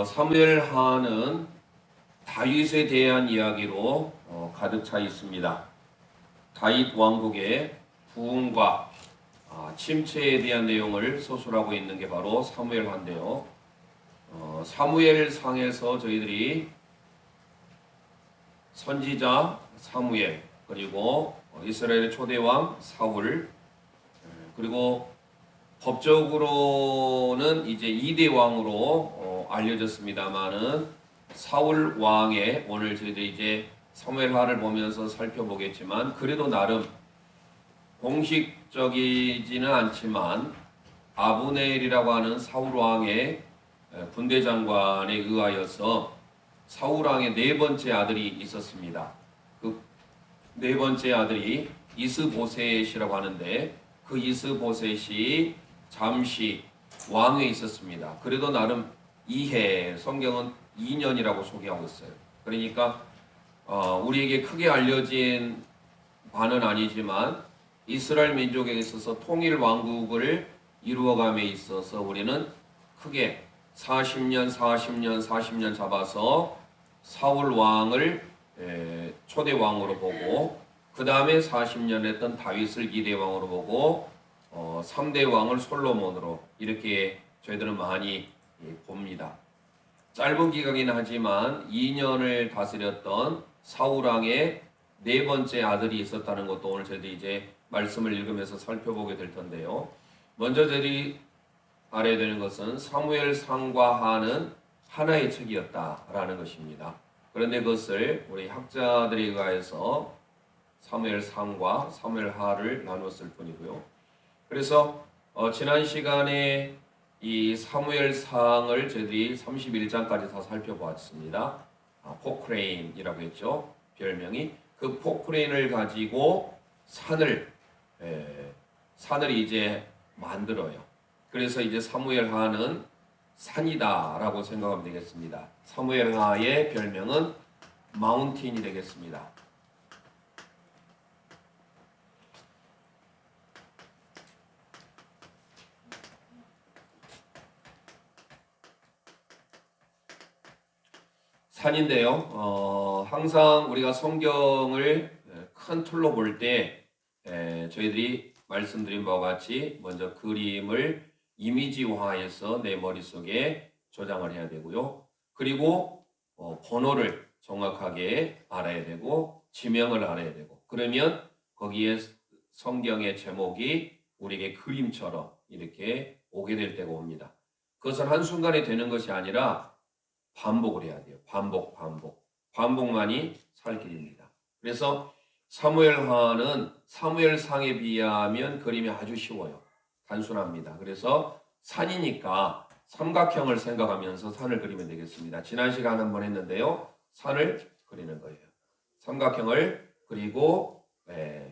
사무엘하는 다윗에 대한 이야기로 가득 차 있습니다. 다윗 왕국의 부흥과 침체에 대한 내용을 서술하고 있는 게 바로 사무엘하인데요. 사무엘상에서 저희들이 선지자 사무엘, 그리고 이스라엘의 초대왕 사울, 그리고 법적으로는 이제 2대 왕으로 알려졌습니다만은 사울 왕의, 오늘 저희들이 이제 사무엘하를 보면서 살펴보겠지만, 그래도 나름 공식적이지는 않지만 아브넬이라고 하는 사울 왕의 군대장관에 의하여서 사울 왕의 네 번째 아들이 있었습니다. 그 네 번째 아들이 이스보셋이라고 하는데, 그 이스보셋이 잠시 왕위에 있었습니다. 그래도 나름 2해, 성경은 2년이라고 소개하고 있어요. 그러니까 우리에게 크게 알려진 바는 아니지만 이스라엘 민족에 있어서 통일 왕국을 이루어감에 있어서 우리는 크게 40년 잡아서 사울 왕을 초대 왕으로 보고, 그 다음에 40년 했던 다윗을 2대 왕으로 보고 3대 왕을 솔로몬으로, 이렇게 저희들은 많이 봅니다. 짧은 기간이긴 하지만 2년을 다스렸던 사울 왕의 네 번째 아들이 있었다는 것도 오늘 저희들이 이제 말씀을 읽으면서 살펴보게 될 텐데요. 먼저 저희들이 알아야 되는 것은 사무엘상과 하는 하나의 책이었다라는 것입니다. 그런데 그것을 우리 학자들에 의해서 사무엘상과 사무엘하를 나눴을 뿐이고요. 그래서 지난 시간에 이 사무엘상을 저희들이 31장까지 다 살펴보았습니다. 포크레인이라고 했죠. 별명이. 그 포크레인을 가지고 산을 이제 만들어요. 그래서 이제 사무엘하는 산이다라고 생각하면 되겠습니다. 사무엘하의 별명은 마운틴이 되겠습니다. 산인데요. 항상 우리가 성경을 큰 틀로 볼 때 저희들이 말씀드린 바와 같이 먼저 그림을 이미지화해서 내 머릿속에 저장을 해야 되고요. 그리고 번호를 정확하게 알아야 되고 지명을 알아야 되고, 그러면 거기에 성경의 제목이 우리에게 그림처럼 이렇게 오게 될 때가 옵니다. 그것은 한순간에 되는 것이 아니라 반복을 해야 돼요. 반복만이 살 길입니다. 그래서 사무엘하는 사무엘상에 비하면 그림이 아주 쉬워요. 단순합니다. 그래서 산이니까 삼각형을 생각하면서 산을 그리면 되겠습니다. 지난 시간 한번 했는데요. 산을 그리는 거예요. 삼각형을 그리고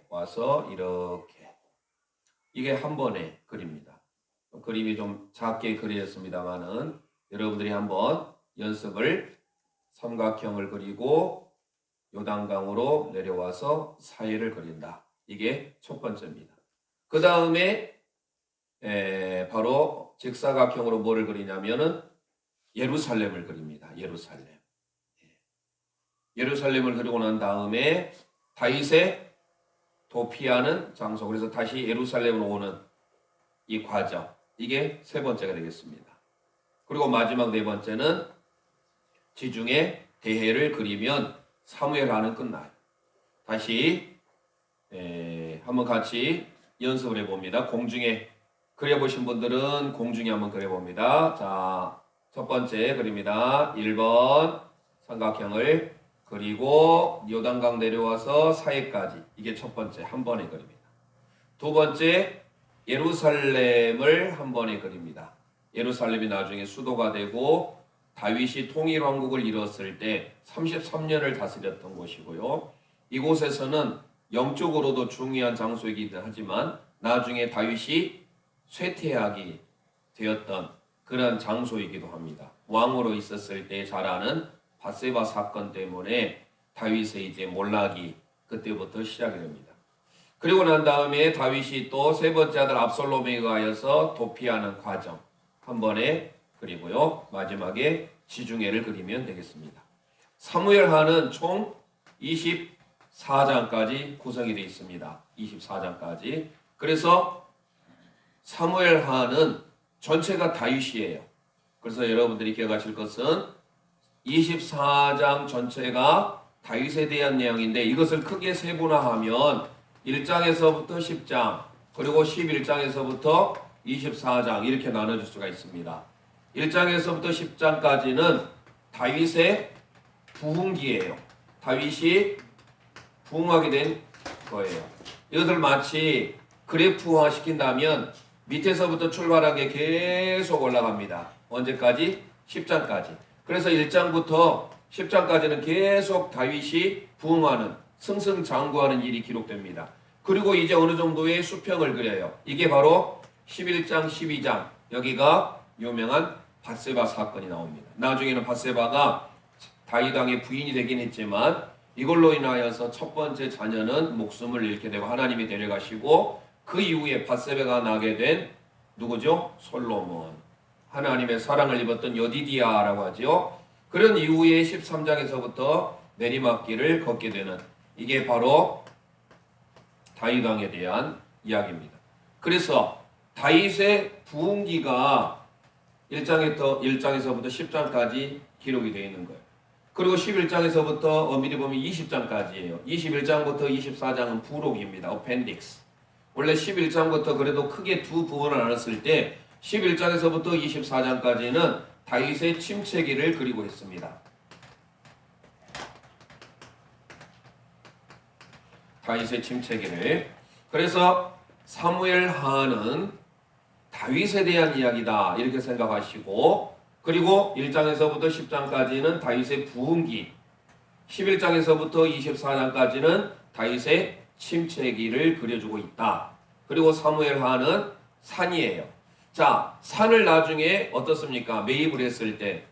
와서 이렇게, 이게 한 번에 그립니다. 그림이 좀 작게 그렸습니다만은 여러분들이 한번 연습을, 삼각형을 그리고 요단강으로 내려와서 사이를 그린다. 이게 첫 번째입니다. 그 다음에 바로 직사각형으로 뭐를 그리냐면은 예루살렘을 그립니다. 예루살렘을 그리고 난 다음에 다윗의 도피하는 장소, 그래서 다시 예루살렘으로 오는 이 과정, 이게 세 번째가 되겠습니다. 그리고 마지막 네 번째는 지중해 대해를 그리면 사무엘하는 끝나요. 다시 한번 같이 연습을 해봅니다. 공중에 그려보신 분들은 공중에 한번 그려봅니다. 자, 첫 번째 그립니다. 1번 삼각형을 그리고 요단강 내려와서 사이까지, 이게 첫 번째 한 번에 그립니다. 두 번째 예루살렘을 한 번에 그립니다. 예루살렘이 나중에 수도가 되고 다윗이 통일왕국을 이뤘을 때 33년을 다스렸던 곳이고요. 이곳에서는 영적으로도 중요한 장소이기도 하지만 나중에 다윗이 쇠퇴하게 되었던 그런 장소이기도 합니다. 왕으로 있었을 때 잘 아는 밧세바 사건 때문에 다윗의 이제 몰락이 그때부터 시작이 됩니다. 그리고 난 다음에 다윗이 또 세 번째 아들 압살롬에 의하여서 도피하는 과정 한 번에 그리고요. 마지막에 지중해를 그리면 되겠습니다. 사무엘하는 총 24장까지 구성이 되어 있습니다. 24장까지. 그래서 사무엘하는 전체가 다윗이에요. 그래서 여러분들이 기억하실 것은 24장 전체가 다윗에 대한 내용인데 이것을 크게 세분화하면 1장에서부터 10장 그리고 11장에서부터 24장 이렇게 나눠줄 수가 있습니다. 1장에서부터 10장까지는 다윗의 부흥기예요. 다윗이 부흥하게 된 거예요. 이것을 마치 그래프화 시킨다면 밑에서부터 출발한 게 계속 올라갑니다. 언제까지? 10장까지. 그래서 1장부터 10장까지는 계속 다윗이 부흥하는 승승장구하는 일이 기록됩니다. 그리고 이제 어느 정도의 수평을 그려요. 이게 바로 11장, 12장 여기가 유명한 밧세바 사건이 나옵니다. 나중에는 밧세바가 다윗 왕의 부인이 되긴 했지만 이걸로 인하여서 첫 번째 자녀는 목숨을 잃게 되고 하나님이 데려가시고 그 이후에 밧세바가 나게 된 누구죠? 솔로몬. 하나님의 사랑을 입었던 여디디아라고 하죠. 그런 이후에 13장에서부터 내리막길을 걷게 되는 이게 바로 다윗 왕에 대한 이야기입니다. 그래서 다윗의 부흥기가 1장에서부터 10장까지 기록이 되어 있는 거예요. 그리고 11장에서부터 엄밀히 보면 20장까지예요. 21장부터 24장은 부록입니다. 어펜딕스. 원래 11장부터 그래도 크게 두 부분을 나눴을 때 11장에서부터 24장까지는 다윗의 침체기를 그리고 있습니다. 다윗의 침체기를. 그래서 사무엘하는 다윗에 대한 이야기다 이렇게 생각하시고 그리고 1장에서부터 10장까지는 다윗의 부흥기 11장에서부터 24장까지는 다윗의 침체기를 그려주고 있다. 그리고 사무엘하는 산이에요. 자, 산을 나중에 어떻습니까? 매입을 했을 때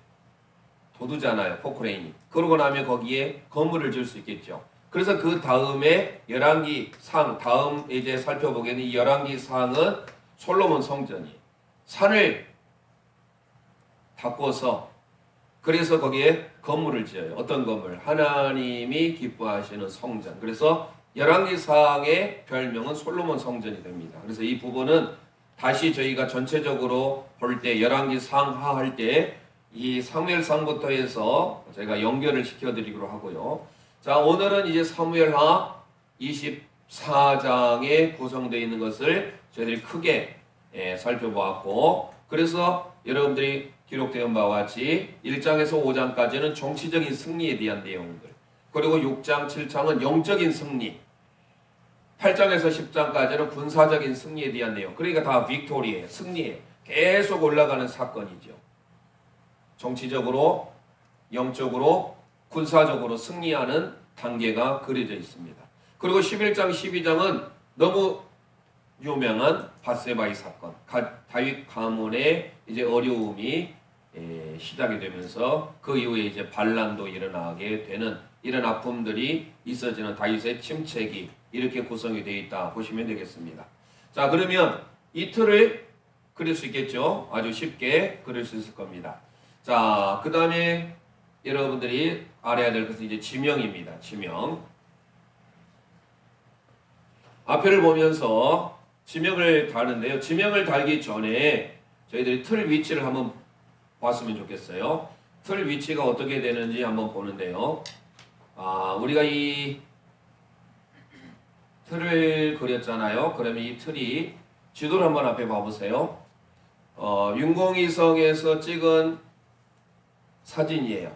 돋우잖아요. 포크레인이. 그러고 나면 거기에 건물을 지을 수 있겠죠. 그래서 그 다음에 열왕기 상 다음 이제 살펴보겠는 이 열왕기 상은 솔로몬 성전이 산을 닦고서 그래서 거기에 건물을 지어요. 어떤 건물? 하나님이 기뻐하시는 성전. 그래서 열왕기상의 별명은 솔로몬 성전이 됩니다. 그래서 이 부분은 다시 저희가 전체적으로 볼 때 열왕기상하 할 때 이 사무엘상부터 해서 제가 연결을 시켜드리기로 하고요. 자, 오늘은 이제 사무엘하 24장에 구성되어 있는 것을 저희들이 크게 살펴보았고 그래서 여러분들이 기록된 바와 같이 1장에서 5장까지는 정치적인 승리에 대한 내용들 그리고 6장, 7장은 영적인 승리 8장에서 10장까지는 군사적인 승리에 대한 내용 그러니까 다 빅토리예요. 승리에 계속 올라가는 사건이죠. 정치적으로, 영적으로, 군사적으로 승리하는 단계가 그려져 있습니다. 그리고 11장, 12장은 너무 유명한 밧세바의 사건, 다윗 가문의 이제 어려움이 시작이 되면서 그 이후에 이제 반란도 일어나게 되는 이런 아픔들이 있어지는 다윗의 침체기 이렇게 구성이 되어 있다 보시면 되겠습니다. 자, 그러면 이 틀을 그릴 수 있겠죠? 아주 쉽게 그릴 수 있을 겁니다. 자, 그 다음에 여러분들이 알아야 될 것은 이제 지명입니다. 지명. 앞에를 보면서 지명을 다는데요. 지명을 달기 전에 저희들이 틀 위치를 한번 봤으면 좋겠어요. 틀 위치가 어떻게 되는지 한번 보는데요. 우리가 이 틀을 그렸잖아요. 그러면 이 틀이 지도를 한번 앞에 봐보세요. 윤공위성에서 찍은 사진이에요.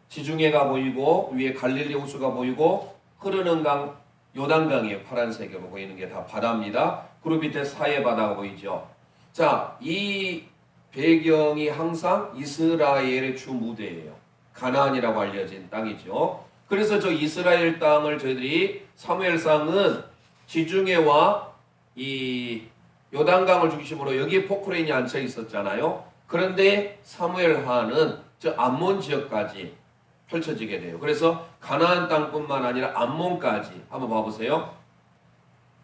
지중해가 보이고 위에 갈릴리 호수가 보이고 흐르는 강 요단강이에요. 파란색으로 보이는 게 다 바다입니다. 그리고 밑에 사해 바다가 보이죠. 자, 이 배경이 항상 이스라엘의 주 무대예요. 가나안이라고 알려진 땅이죠. 그래서 저 이스라엘 땅을 저희들이 사무엘상은 지중해와 이 요단강을 중심으로 여기에 포크레인이 앉혀 있었잖아요. 그런데 사무엘하는 저 암몬 지역까지 펼쳐지게 돼요. 그래서 가나안 땅뿐만 아니라 암몬까지 한번 봐보세요.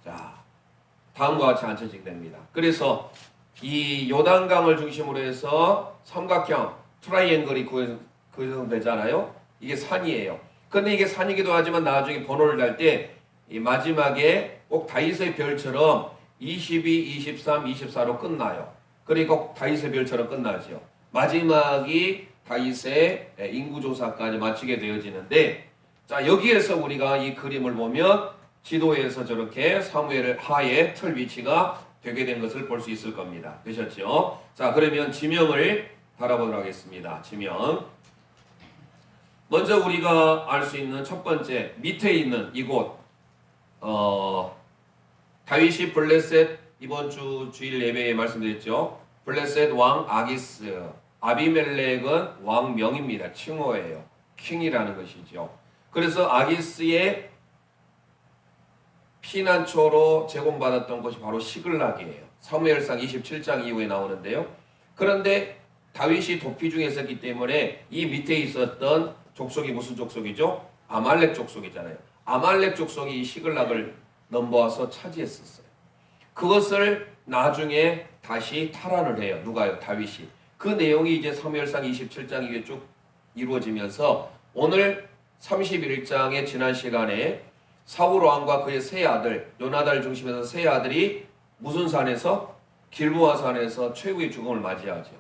자, 다음과 같이 앉혀지게 됩니다. 그래서 이 요단강을 중심으로 해서 삼각형 트라이앵글이 구성되잖아요. 이게 산이에요. 근데 이게 산이기도 하지만 나중에 번호를 달 때 이 마지막에 꼭 다윗의 별처럼 22, 23, 24로 끝나요. 그러니까 꼭 다윗의 별처럼 끝나죠. 마지막이 다윗의 인구조사까지 마치게 되어지는데, 자, 여기에서 우리가 이 그림을 보면 지도에서 저렇게 사무엘 하의 틀 위치가 되게 된 것을 볼 수 있을 겁니다. 되셨죠? 자, 그러면 지명을 바라보도록 하겠습니다. 지명. 먼저 우리가 알 수 있는 첫 번째, 밑에 있는 이곳, 다윗이 블레셋, 이번 주 주일 예배에 말씀드렸죠. 블레셋 왕 아기스, 아비멜렉은 왕명입니다. 칭호예요. 킹이라는 것이죠. 그래서 아기스의 피난처로 제공받았던 것이 바로 시글락이에요. 사무엘상 27장 이후에 나오는데요. 그런데 다윗이 도피 중에 있었기 때문에 이 밑에 있었던 족속이 무슨 족속이죠? 아말렉 족속이잖아요. 아말렉 족속이 이 시글락을 넘보아서 차지했었어요. 그것을 나중에 다시 탈환을 해요. 누가요? 다윗이. 그 내용이 이제 사무엘상 27장 이게 쭉 이루어지면서 오늘 31장의 지난 시간에 사울 왕과 그의 세 아들, 요나단을 중심해서 세 아들이 무슨 산에서? 길보아 산에서 최후의 죽음을 맞이하죠.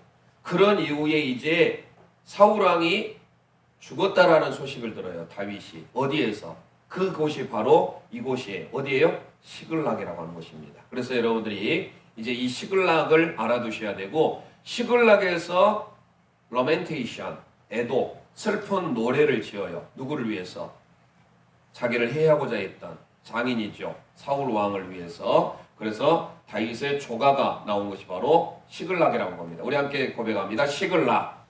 그런 이후에 이제 사울 왕이 죽었다라는 소식을 들어요. 다윗이. 어디에서? 그곳이 바로 이곳이에요. 어디예요? 시글락이라고 하는 곳입니다. 그래서 여러분들이 이제 이 시글락을 알아두셔야 되고, 시글락에서 러멘테이션, 애도, 슬픈 노래를 지어요. 누구를 위해서? 자기를 해하고자 했던 장인이죠. 사울 왕을 위해서. 그래서 다윗의 조가가 나온 것이 바로 시글락이라고 합니다. 우리 함께 고백합니다. 시글락.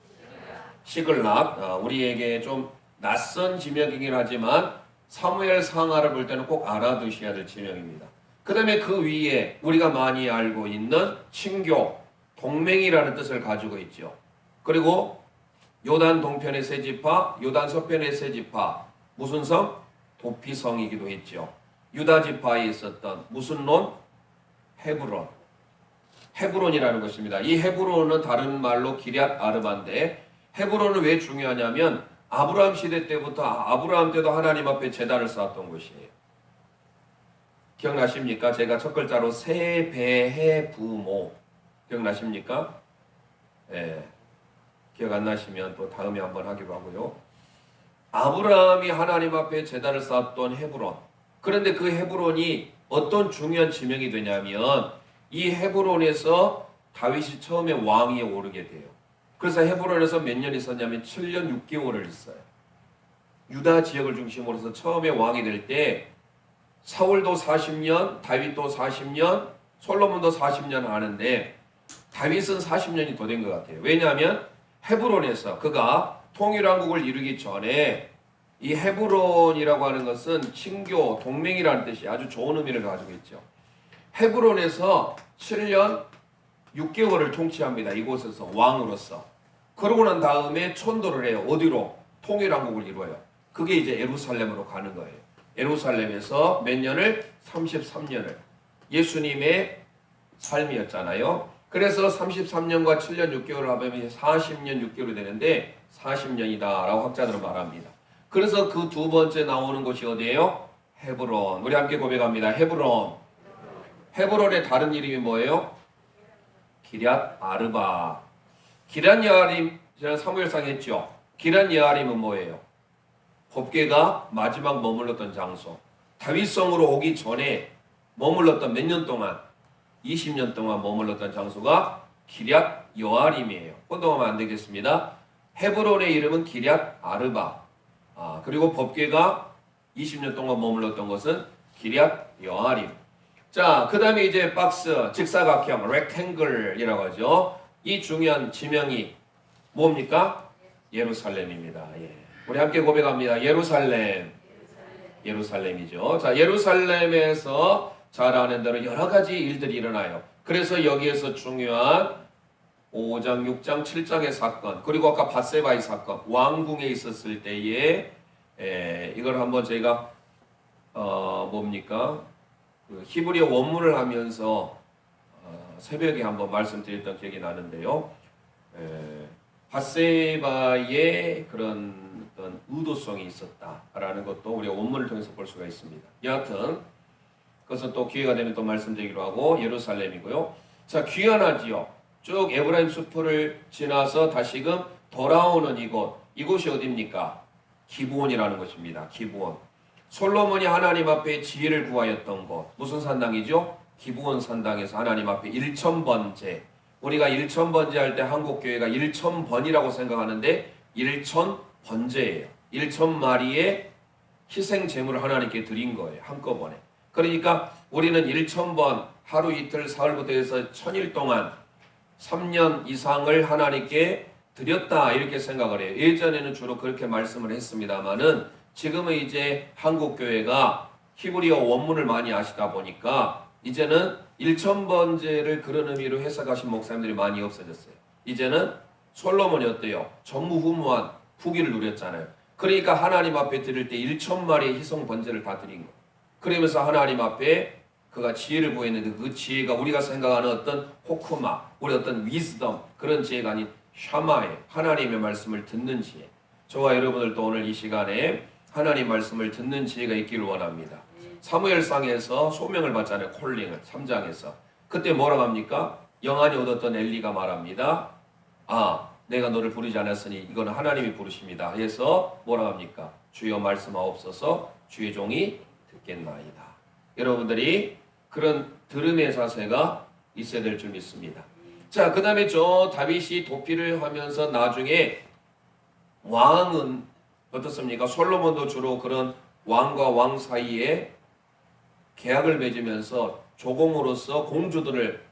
시글락. 우리에게 좀 낯선 지명이긴 하지만 사무엘 상하를 볼 때는 꼭 알아두셔야 될 지명입니다. 그 다음에 그 위에 우리가 많이 알고 있는 친교, 동맹이라는 뜻을 가지고 있죠. 그리고 요단 동편의 세 지파, 요단 서편의 세 지파, 무슨 성? 도피성이기도 했죠. 유다 지파에 있었던 무슨 론? 헤브론. 헤브론이라는 것입니다. 이 헤브론은 다른 말로 기럇 아르바인데, 헤브론은 왜 중요하냐면 아브라함 시대 때부터 아브라함 때도 하나님 앞에 제단을 쌓았던 곳이에요. 기억나십니까? 제가 첫 글자로 세배해부모 기억나십니까? 예. 기억 안 나시면 또 다음에 한번 하기로 하고요. 아브라함이 하나님 앞에 제단을 쌓았던 헤브론. 그런데 그 헤브론이 어떤 중요한 지명이 되냐면 이 헤브론에서 다윗이 처음에 왕위에 오르게 돼요. 그래서 헤브론에서 몇 년 있었냐면 7년 6개월을 있어요. 유다 지역을 중심으로 해서 처음에 왕이 될 때 사울도 40년, 다윗도 40년, 솔로몬도 40년 하는데 다윗은 40년이 더 된 것 같아요. 왜냐하면 헤브론에서 그가 통일왕국을 이루기 전에 이 헤브론이라고 하는 것은 친교, 동맹이라는 뜻이 아주 좋은 의미를 가지고 있죠. 헤브론에서 7년 6개월을 통치합니다. 이곳에서 왕으로서. 그러고 난 다음에 천도를 해요. 어디로? 통일왕국을 이루어요. 그게 이제 예루살렘으로 가는 거예요. 예루살렘에서 몇 년을? 33년을. 예수님의 삶이었잖아요. 그래서 33년과 7년 6개월을 합하면 40년 6개월이 되는데 40년이다라고 학자들은 말합니다. 그래서 그 두 번째 나오는 곳이 어디예요? 헤브론. 우리 함께 고백합니다. 헤브론. 헤브론의 다른 이름이 뭐예요? 기럇 아르바. 기럇 여아림, 지난 사무엘상 했죠. 기럇 여아림은 뭐예요? 법궤가 마지막 머물렀던 장소. 다윗성으로 오기 전에 머물렀던 몇 년 동안? 20년 동안 머물렀던 장소가 기럇 여아림이에요. 혼동하면 안 되겠습니다. 헤브론의 이름은 기럇 아르바. 그리고 법궤가 20년 동안 머물렀던 것은 기럇 여아림. 자, 그 다음에 이제 박스, 직사각형, rectangle이라고 하죠. 이 중요한 지명이 뭡니까? 예루살렘입니다. 예. 우리 함께 고백합니다. 예루살렘. 예루살렘이죠. 자, 예루살렘에서 잘 아는 대로 여러 가지 일들이 일어나요. 그래서 여기에서 중요한 5장, 6장, 7장의 사건, 그리고 아까 밧세바의 사건, 왕궁에 있었을 때에 이걸 한번 저희가 그 히브리어 원문을 하면서 새벽에 한번 말씀드렸던 기억이 나는데요. 밧세바의 그런 어떤 의도성이 있었다라는 것도 우리가 원문을 통해서 볼 수가 있습니다. 여하튼 그것은 또 기회가 되면 또 말씀드리기로 하고 예루살렘이고요. 자, 귀환하지요. 쭉 에브라임 숲을 지나서 다시금 돌아오는 이곳이 어디입니까? 기브온이라는 것입니다. 기브온. 솔로몬이 하나님 앞에 지혜를 구하였던 곳. 무슨 산당이죠? 기브온 산당에서 하나님 앞에 1000번째. 우리가 1000번째 할 때 한국교회가 1000번이라고 생각하는데 1000번째예요. 1000마리의 희생 제물을 하나님께 드린 거예요. 한꺼번에. 그러니까 우리는 1000번 하루 이틀 사흘부터 해서 1000일 동안 3년 이상을 하나님께 드렸다 이렇게 생각을 해요. 예전에는 주로 그렇게 말씀을 했습니다만은 지금은 이제 한국교회가 히브리어 원문을 많이 아시다 보니까 이제는 1000번째를 그런 의미로 해석하신 목사님들이 많이 없어졌어요. 이제는 솔로몬이 어때요? 전무후무한 후기를 누렸잖아요. 그러니까 하나님 앞에 드릴 때 1000마리의 희생 번제를 다 드린 거예요. 그러면서 하나님 앞에 그가 지혜를 구했는데 그 지혜가 우리가 생각하는 어떤 호크마, 우리 어떤 위즈덤 그런 지혜가 아닌 샤마의 하나님의 말씀을 듣는 지혜. 저와 여러분들도 오늘 이 시간에 하나님 말씀을 듣는 지혜가 있기를 원합니다. 사무엘상에서 소명을 받잖아요. 콜링을 3장에서. 그때 뭐라고 합니까? 영안이 얻었던 엘리가 말합니다. 내가 너를 부르지 않았으니 이거는 하나님이 부르십니다. 해서 뭐라고 합니까? 주여 말씀하옵소서 주의 종이 듣겠나이다. 여러분들이 그런 들음의 자세가 있어야 될 줄 믿습니다. 자, 그 다음에 다윗이 도피를 하면서 나중에 왕은 어떻습니까? 솔로몬도 주로 그런 왕과 왕 사이에 계약을 맺으면서 조공으로서 공주들을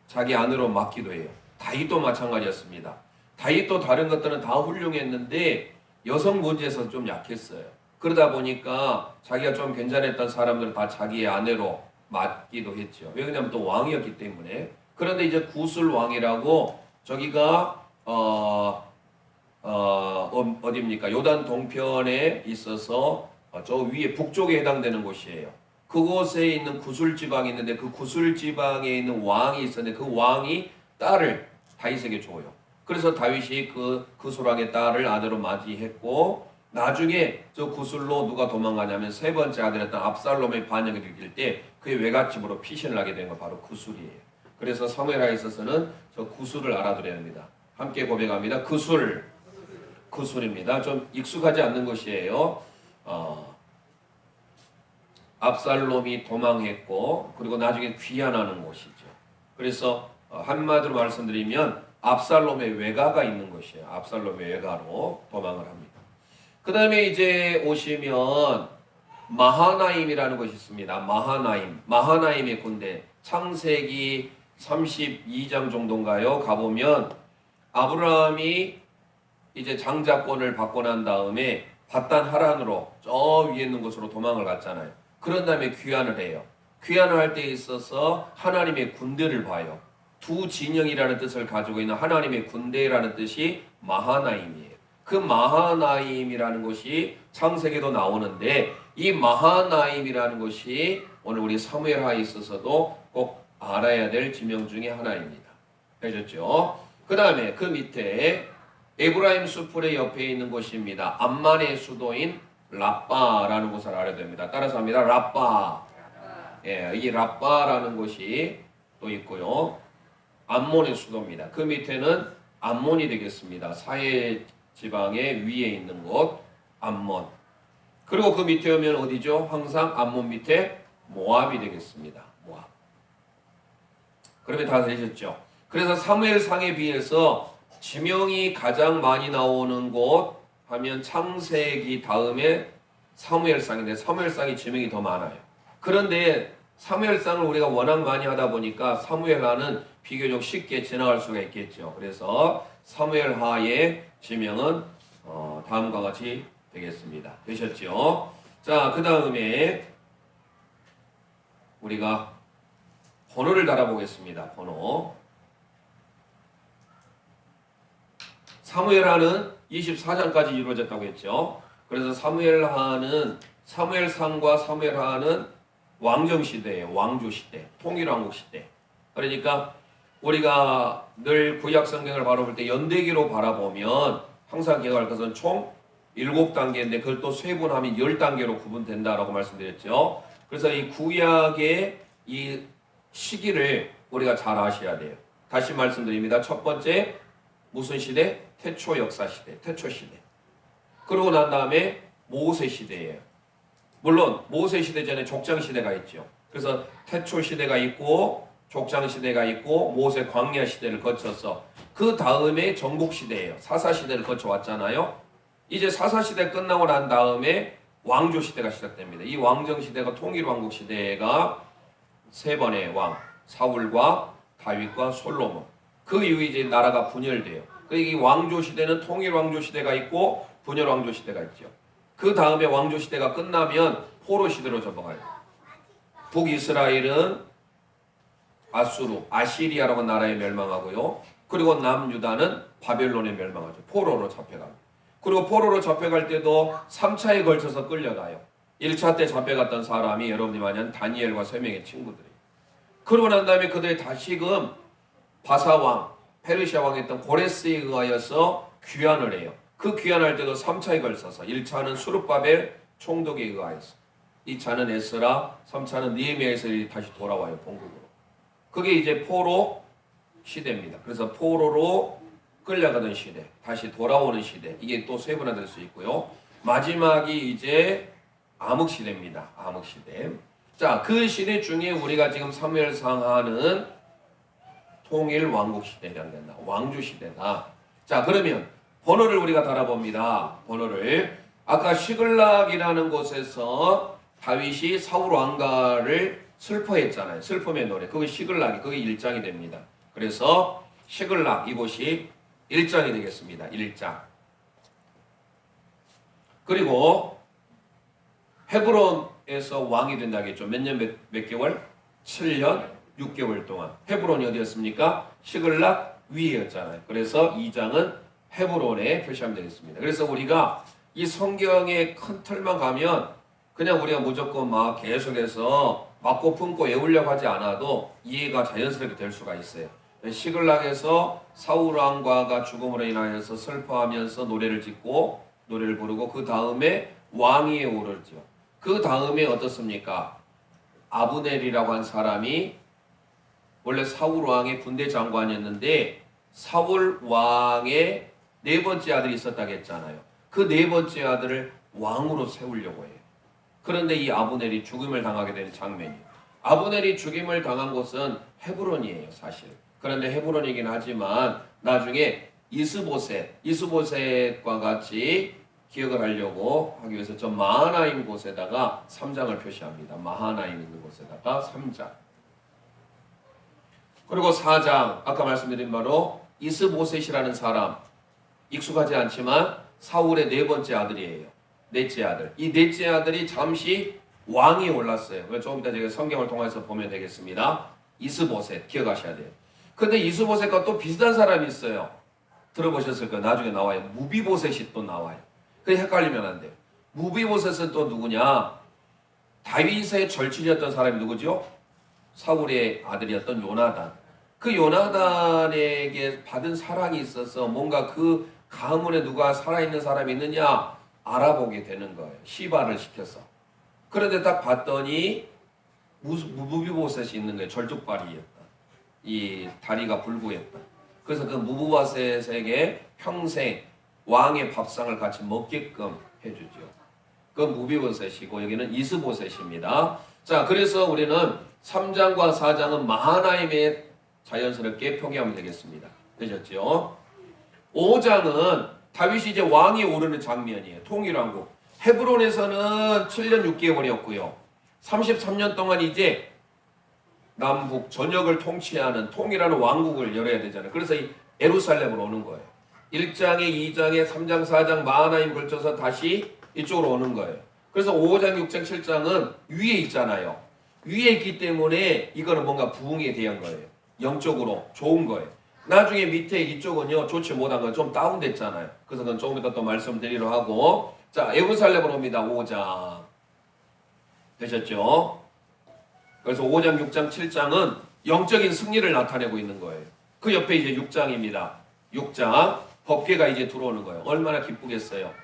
자기 안으로 맡기도 해요. 다윗도 마찬가지였습니다. 다윗도 다른 것들은 다 훌륭했는데 여성 문제에서 좀 약했어요. 그러다 보니까 자기가 좀 괜찮았던 사람들을 다 자기의 아내로 맡기도 했죠. 왜냐하면 또 왕이었기 때문에. 그런데 이제 구슬 왕이라고 저기가 어디입니까? 요단 동편에 있어서 저 위에 북쪽에 해당되는 곳이에요. 그곳에 있는 구슬 지방이 있는데 그 구슬 지방에 있는 왕이 있었는데 그 왕이 딸을 다윗에게 줘요. 그래서 다윗이 그 구슬왕의 딸을 아내로 맞이했고 나중에 저 구슬로 누가 도망가냐면 세 번째 아들이었던 압살롬의 반역을 일으킬 때 그의 외갓집으로 피신을 하게 된 건 바로 구슬이에요. 그래서 사무엘하에 있어서는 저 구슬을 알아들어야 합니다. 함께 고백합니다. 구슬입니다. 좀 익숙하지 않는 것이에요. 압살롬이 도망했고 그리고 나중에 귀환하는 곳이죠. 그래서 한마디로 말씀드리면 압살롬의 외가가 있는 것이에요. 압살롬의 외가로 도망을 합니다. 그 다음에 이제 오시면 마하나임이라는 것이 있습니다. 마하나임의 군대. 창세기 32장 정도인가요? 가보면 아브라함이 이제 장자권을 받고 난 다음에 바단 하란으로 저 위에 있는 곳으로 도망을 갔잖아요. 그런 다음에 귀환을 해요. 귀환을 할 때 있어서 하나님의 군대를 봐요. 두 진영이라는 뜻을 가지고 있는 하나님의 군대라는 뜻이 마하나임이에요. 그 마하나임이라는 것이 창세기도 나오는데 이 마하나임이라는 것이 오늘 우리 사무엘하에 있어서도 꼭 알아야 될 지명 중에 하나입니다. 되셨죠? 그 다음에 그 밑에 에브라임 수풀의 옆에 있는 곳입니다. 암만의 수도인 라빠라는 곳을 알아야 됩니다. 따라서 합니다. 라빠. 예, 이 라빠라는 곳이 또 있고요. 암몬의 수도입니다. 그 밑에는 암몬이 되겠습니다. 사해 지방의 위에 있는 곳 암몬. 그리고 그 밑에 오면 어디죠? 항상 암몬 밑에 모압이 되겠습니다. 모압. 그러면 다 되셨죠? 그래서 사무엘상에 비해서 지명이 가장 많이 나오는 곳 하면 창세기 다음에 사무엘상인데 사무엘상이 지명이 더 많아요. 그런데 사무엘상을 우리가 워낙 많이 하다 보니까 사무엘하는 비교적 쉽게 지나갈 수가 있겠죠. 그래서 사무엘하의 지명은 다음과 같이 되겠습니다. 되셨죠? 자, 그 다음에 우리가 번호를 달아보겠습니다. 번호. 사무엘하는 24장까지 이루어졌다고 했죠. 그래서 사무엘상과 사무엘하는 왕정시대예요. 왕조시대, 통일왕국시대. 그러니까 우리가 늘 구약 성경을 바라볼 때 연대기로 바라보면 항상 기억할 것은 총 7단계인데 그걸 또 세분하면 10단계로 구분된다라고 말씀드렸죠. 그래서 이 구약의 이 시기를 우리가 잘 아셔야 돼요. 다시 말씀드립니다. 첫 번째 무슨 시대? 태초 역사 시대, 태초 시대. 그러고 난 다음에 모세 시대예요. 물론 모세 시대 전에 족장 시대가 있죠. 그래서 태초 시대가 있고 족장 시대가 있고 모세 광야 시대를 거쳐서 그 다음에 정복 시대예요. 사사 시대를 거쳐 왔잖아요. 이제 사사 시대 끝나고 난 다음에 왕조 시대가 시작됩니다. 이 왕정 시대가 통일 왕국 시대가 세 번의 왕 사울과 다윗과 솔로몬. 그 이후에 이제 나라가 분열돼요. 이 왕조 시대는 통일 왕조 시대가 있고 분열 왕조 시대가 있죠. 그 다음에 왕조 시대가 끝나면 포로 시대로 접어가요. 북이스라엘은 아수르, 아시리아라고 나라에 멸망하고요. 그리고 남유다는 바벨론에 멸망하죠. 포로로 잡혀갑니다. 그리고 포로로 잡혀갈 때도 3차에 걸쳐서 끌려가요. 1차 때 잡혀갔던 사람이 여러분이 만약 다니엘과 3명의 친구들이에요. 그러고 난 다음에 그들이 다시금 바사왕, 페르시아 왕이었던 고레스에 의하여서 귀환을 해요. 그 귀환할 때도 3차에 걸쳐서 1차는 수르바벨 총독에 의하여서 2차는 에스라, 3차는 느헤미야에서 다시 돌아와요. 본국으로. 그게 이제 포로 시대입니다. 그래서 포로로 끌려가던 시대, 다시 돌아오는 시대. 이게 또 세분화될 수 있고요. 마지막이 이제 암흑 시대입니다. 암흑 시대. 자, 그 시대 중에 우리가 지금 사무엘상 하는 통일 왕국 시대라는 게 나와. 왕조 시대다. 자, 그러면 번호를 우리가 달아봅니다. 번호를. 아까 시글락이라는 곳에서 다윗이 사울 왕가를 슬퍼했잖아요. 슬픔의 노래. 그게 시글락이, 그게 1장이 됩니다. 그래서 시글락, 이곳이 1장이 되겠습니다. 1장. 그리고 헤브론에서 왕이 된다겠죠. 몇 년, 몇 개월? 7년, 6개월 동안. 헤브론이 어디였습니까? 시글락 위에였잖아요. 그래서 2장은 헤브론에 표시하면 되겠습니다. 그래서 우리가 이 성경의 큰 틀만 가면 그냥 우리가 무조건 막 계속해서 맞고 품고 외우려고 하지 않아도 이해가 자연스럽게 될 수가 있어요. 시글락에서 사울 왕과가 죽음으로 인하여서 슬퍼하면서 노래를 짓고 노래를 부르고 그 다음에 왕위에 오르죠. 그 다음에 어떻습니까? 아브넬이라고 한 사람이 원래 사울 왕의 군대 장관이었는데 사울 왕의 4번째 아들이 있었다고 했잖아요. 그 4번째 아들을 왕으로 세우려고 해요. 그런데 이 아브넬이 죽임을 당하게 되는 장면이에요. 아브넬이 죽임을 당한 곳은 헤브론이에요, 사실. 그런데 헤브론이긴 하지만 나중에 이스보셋과 같이 기억을 하려고 하기 위해서 저 마하나임 곳에다가 3장을 표시합니다. 마하나임 있는 곳에다가 3장. 그리고 4장, 아까 말씀드린 바로 이스보셋이라는 사람, 익숙하지 않지만 사울의 4번째 아들이에요. 넷째 아들. 이 넷째 아들이 잠시 왕이 올랐어요. 조금 이따 제가 성경을 통해서 보면 되겠습니다. 이스보셋 기억하셔야 돼요. 근데 이스보셋과 또 비슷한 사람이 있어요. 들어보셨을 거예요. 나중에 나와요. 무비보셋이 또 나와요. 그게 헷갈리면 안 돼요. 무비보셋은 또 누구냐? 다윗의 절친이었던 사람이 누구죠? 사울의 아들이었던 요나단. 그 요나단에게 받은 사랑이 있어서 뭔가 그 가문에 누가 살아있는 사람이 있느냐 알아보게 되는 거예요. 시바를 시켜서. 그런데 딱 봤더니 무비보셋이 있는 거예요. 절뚝발이였다. 이 다리가 불구했다. 그래서 그 무비보셋에게 평생 왕의 밥상을 같이 먹게끔 해주죠. 그 무비보셋이고 여기는 이스보셋입니다. 자, 그래서 우리는 3장과 4장은 마하나임에 자연스럽게 표기하면 되겠습니다. 되셨죠? 5장은 다윗이 이제 왕이 오르는 장면이에요. 통일왕국. 헤브론에서는 7년 6개월이었고요. 33년 동안 이제 남북 전역을 통치하는 통일하는 왕국을 열어야 되잖아요. 그래서 이 예루살렘으로 오는 거예요. 1장에 2장에 3장 4장 마하나임 걸쳐서 다시 이쪽으로 오는 거예요. 그래서 5장 6장 7장은 위에 있잖아요. 위에 있기 때문에 이거는 뭔가 부흥에 대한 거예요. 영적으로 좋은 거예요. 나중에 밑에 이쪽은요 좋지 못한 건 좀 다운됐잖아요. 그래서 그건 조금 이따 또 말씀드리려 하고. 자, 예루살렘으로 옵니다. 5장 되셨죠? 그래서 5장 6장 7장은 영적인 승리를 나타내고 있는 거예요. 그 옆에 이제 6장입니다. 6장 법궤가 이제 들어오는 거예요. 얼마나 기쁘겠어요.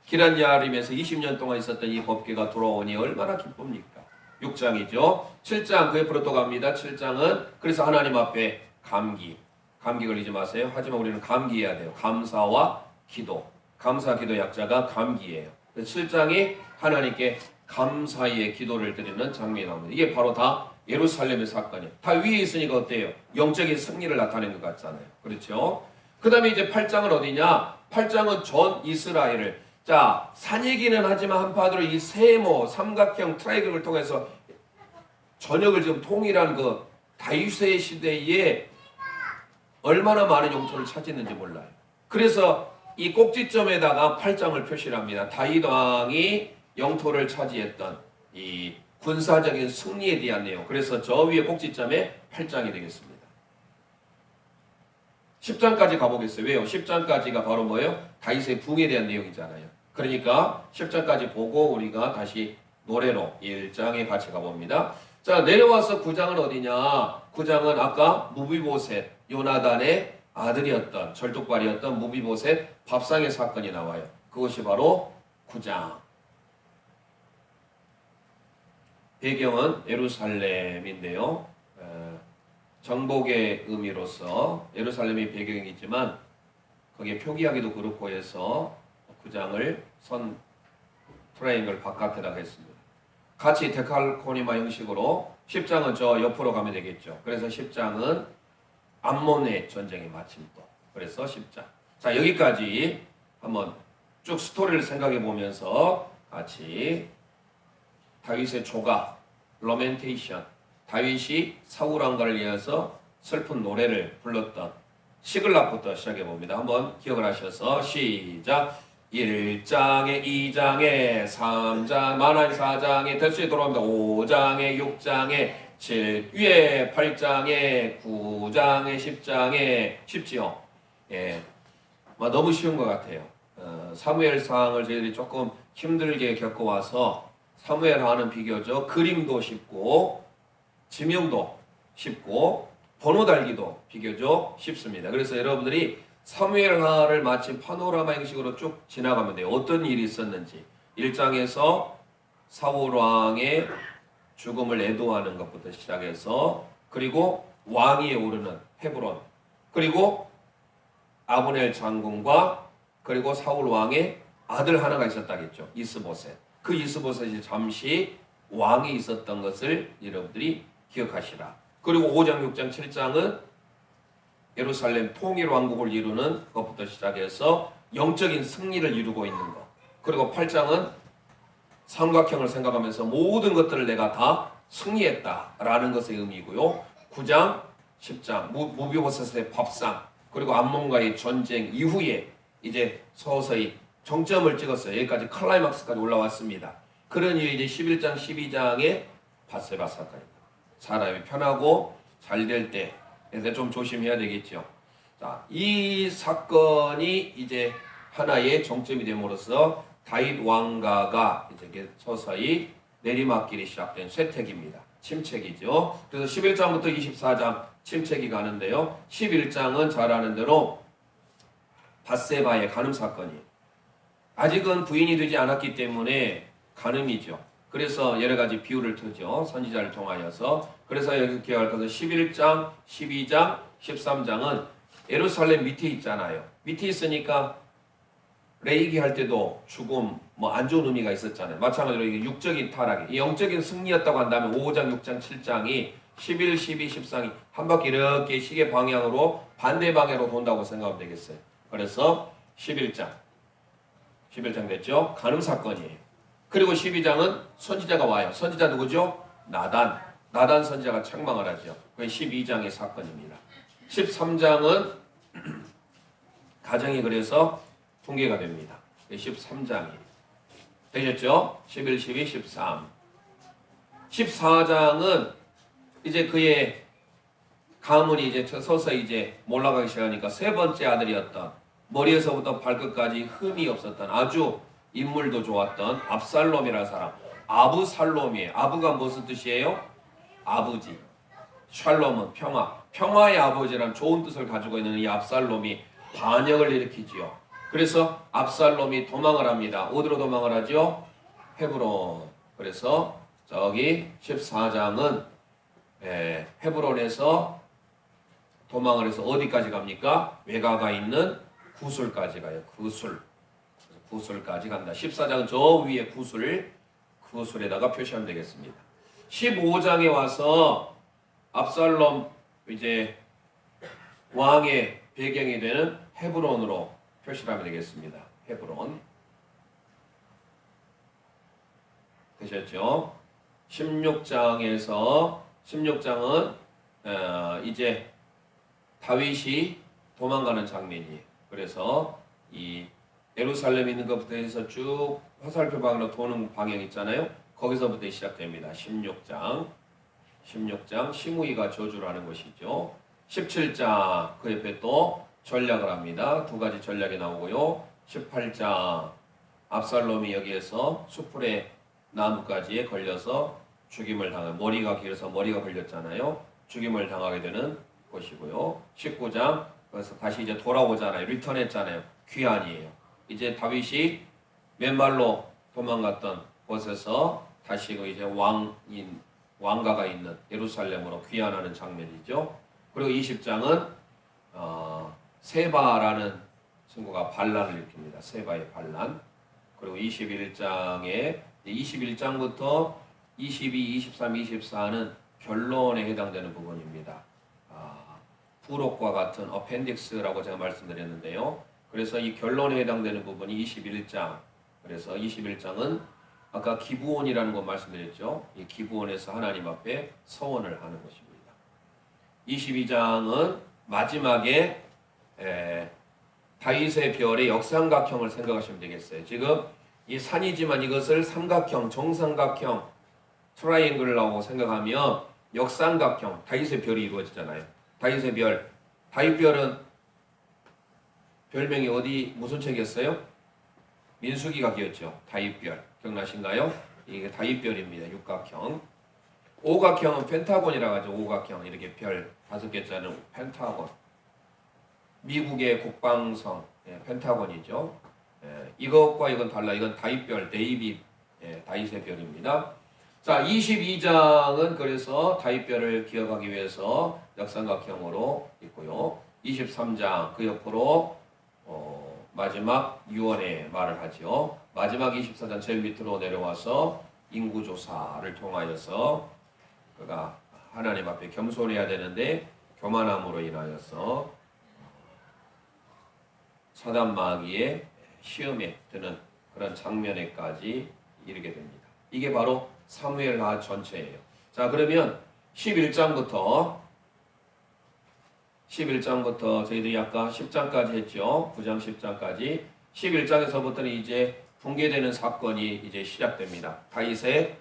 기란 야림에서 20년 동안 있었던 이 법궤가 돌아오니 얼마나 기쁩니까? 6장이죠. 7장 그 옆으로 또 갑니다. 7장은 그래서 하나님 앞에 감기 걸리지 마세요. 하지만 우리는 감기해야 돼요. 감사와 기도. 감사 기도 약자가 감기예요. 7장이 하나님께 감사의 기도를 드리는 장면이 나옵니다. 이게 바로 다 예루살렘의 사건이에요. 다 위에 있으니까 어때요? 영적인 승리를 나타낸 것 같잖아요. 그렇죠? 그 다음에 이제 8장은 어디냐? 8장은 전 이스라엘을 자, 산 얘기는 하지만 한편으로 이 세모, 삼각형 트라이앵글을 통해서 전역을 지금 통일한 그 다윗의 시대에 얼마나 많은 영토를 차지했는지 몰라요. 그래서 이 꼭지점에다가 8장을 표시를 합니다. 다윗 왕이 영토를 차지했던 이 군사적인 승리에 대한 내용. 그래서 저 위에 꼭지점에 8장이 되겠습니다. 10장까지 가보겠어요. 왜요? 10장까지가 바로 뭐예요? 다윗의 붕에 대한 내용이잖아요. 그러니까 10장까지 보고 우리가 다시 노래로 1장에 같이 가봅니다. 자, 내려와서 9장은 어디냐? 9장은 아까 무비보셋, 요나단의 아들이었던 절뚝발이었던 무비보셋 밥상의 사건이 나와요. 그것이 바로 9장. 배경은 예루살렘인데요. 정복의 의미로서 예루살렘이 배경이지만 거기에 표기하기도 그렇고 해서 9장을 선 트라이앵글 바깥에다가 했습니다. 같이 데칼코니마 형식으로 10장은 저 옆으로 가면 되겠죠. 그래서 10장은 암몬의 전쟁의 마침도. 그래서 10장. 자, 여기까지 한번 쭉 스토리를 생각해 보면서 같이 다윗의 조각, 러멘테이션, 다윗이 사울 왕가를 위해서 슬픈 노래를 불렀던 시글락부터 시작해 봅니다. 한번 기억을 하셔서 시작. 1장에 2장에 3장 만화의 4장에 대수에 돌아옵니다. 5장에 6장에 7위에 8장에 9장에 10장에 쉽지요. 예, 너무 쉬운 것 같아요. 사무엘상을 저희들이 조금 힘들게 겪어와서 사무엘하는 비교적 그림도 쉽고 지명도 쉽고 번호 달기도 비교적 쉽습니다. 그래서 여러분들이 사무엘하를 마치 파노라마 형식으로 쭉 지나가면 돼요. 어떤 일이 있었는지 1장에서 사울왕의 죽음을 애도하는 것부터 시작해서 그리고 왕위에 오르는 헤브론 그리고 아브넬 장군과 그리고 사울왕의 아들 하나가 있었다겠죠. 이스보셋. 그 이스보셋이 잠시 왕이 있었던 것을 여러분들이 기억하시라. 그리고 5장, 6장, 7장은 예루살렘 통일 왕국을 이루는 것부터 시작해서 영적인 승리를 이루고 있는 것. 그리고 8장은 삼각형을 생각하면서 모든 것들을 내가 다 승리했다라는 것의 의미고요. 9장, 10장 무비보셋의 밥상 그리고 암몬과의 전쟁 이후에 이제 서서히 정점을 찍었어요. 여기까지 클라이막스까지 올라왔습니다. 그러니 이제 11장, 12장의 바세바 사건입니다. 사람이 편하고 잘 될 때, 그래서 좀 조심해야 되겠죠. 자, 이 사건이 이제 하나의 정점이 됨으로써 다윗 왕가가 이제 서서히 내리막길이 시작된 쇠퇴기입니다. 침체기죠. 그래서 11장부터 24장 침체기 가는데요. 11장은 잘 아는 대로 바세바의 간음 사건이에요. 아직은 부인이 되지 않았기 때문에 간음이죠. 그래서 여러 가지 비유를 트죠. 선지자를 통하여서. 그래서 여기서 기억할 것은 11장, 12장, 13장은 예루살렘 밑에 있잖아요. 밑에 있으니까 레이기 할 때도 죽음, 안 좋은 의미가 있었잖아요. 마찬가지로 이게 육적인 타락이, 영적인 승리였다고 한다면 5장, 6장, 7장이 11, 12, 13이 한 바퀴 이렇게 시계 방향으로 반대 방향으로 돈다고 생각하면 되겠어요. 그래서 11장 됐죠? 간음 사건이에요. 그리고 12장은 선지자가 와요. 선지자 누구죠? 나단 선지자가 책망을 하죠. 그게 12장의 사건입니다. 13장은 가정이 그래서 붕괴가 됩니다. 13장이 되셨죠? 11, 12, 13. 14장은 이제 그의 가문이 이제 서서히 이제 몰락하기 시작하니까 세 번째 아들이었던 머리에서부터 발끝까지 흠이 없었던 아주 인물도 좋았던 압살롬이라는 사람. 아부살롬이에요. 아부가 무슨 뜻이에요? 아버지. 샬롬은 평화. 평화의 아버지란 좋은 뜻을 가지고 있는 이 압살롬이 반역을 일으키지요. 그래서 압살롬이 도망을 합니다. 어디로 도망을 하죠? 헤브론. 그래서 저기 14장은 헤브론에서 도망을 해서 어디까지 갑니까? 외가가 있는 구술까지 가요. 구술까지 간다. 14장은 저 위에 구술에다가 표시하면 되겠습니다. 15장에 와서 압살롬 이제 왕의 배경이 되는 헤브론으로 표시를 하면 되겠습니다. 헤브론. 되셨죠? 16장은 이제 다윗이 도망가는 장면이에요. 그래서 이 예루살렘 있는 것부터 해서 쭉 화살표 방향으로 도는 방향 있잖아요. 거기서부터 시작됩니다. 16장 시므이가 저주를 하는 것이죠. 17장 그 옆에 또 전략을 합니다. 두 가지 전략이 나오고요. 18장 압살롬이 여기에서 수풀의 나뭇가지에 걸려서 죽임을 당한, 머리가 길어서 머리가 걸렸잖아요. 죽임을 당하게 되는 것이고요. 19장 그래서 다시 이제 돌아오잖아요. 리턴했잖아요. 귀환이에요. 이제 다윗이 맨발로 도망갔던 곳에서 다시 이제 왕가가 있는 예루살렘으로 귀환하는 장면이죠. 그리고 20장은 세바라는 친구가 반란을 일으킵니다. 세바의 반란. 그리고 21장부터 22, 23, 24는 결론에 해당되는 부분입니다. 부록과 같은 어펜딕스라고 제가 말씀드렸는데요. 그래서 이 결론에 해당되는 부분이 21장. 그래서 21장은 아까 기브온이라는 거 말씀드렸죠. 이 기브온에서 하나님 앞에 서원을 하는 것입니다. 22장은 마지막에 다윗의 별의 역삼각형을 생각하시면 되겠어요. 지금 이 산이지만 이것을 삼각형, 정삼각형, 트라이앵글이라고 생각하면 역삼각형, 다윗의 별이 이루어지잖아요. 다윗의 별, 다윗별은 별명이 무슨 책이었어요? 민수기가 기었죠. 다윗별, 기억나신가요? 이게 다윗별입니다. 육각형. 오각형은 펜타곤이라고 하죠. 오각형, 이렇게 별 5개짜리 펜타곤. 미국의 국방성, 펜타곤이죠. 이것과 이건 달라. 이건 다윗별, 다윗의 별입니다. 자, 22장은 그래서 다윗별을 기억하기 위해서 역삼각형으로 있고요. 23장 그 옆으로 마지막 유언의 말을 하죠. 마지막 24장 제일 밑으로 내려와서 인구조사를 통하여서 그가 하나님 앞에 겸손해야 되는데 교만함으로 인하여서 사단 마귀의 시험에 드는 그런 장면에까지 이르게 됩니다. 이게 바로 사무엘하 전체예요. 자, 그러면 11장부터 저희들이 아까 10장까지 했죠. 9장 10장까지. 11장에서부터는 이제 붕괴되는 사건이 이제 시작됩니다. 다윗의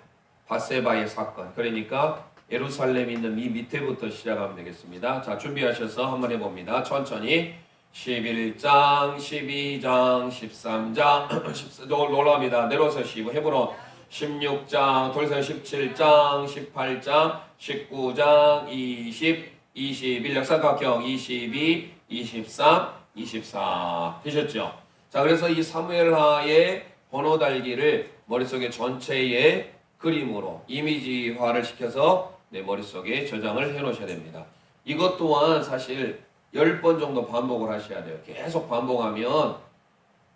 밧세바의 사건. 그러니까 예루살렘에 있는 이 밑에부터 시작하면 되겠습니다. 자, 준비하셔서 한번 해봅니다. 천천히. 11장, 12장, 13장, 놀랍니다. 내려서시고 헤브론 16장, 돌선 17장, 18장, 19장, 20, 21, 역삼각형 22, 23, 24 되셨죠? 자, 그래서 이 사무엘하의 번호 달기를 머릿속에 전체의 그림으로 이미지화를 시켜서 내 머릿속에 저장을 해 놓으셔야 됩니다. 이것 또한 사실 10번 정도 반복을 하셔야 돼요. 계속 반복하면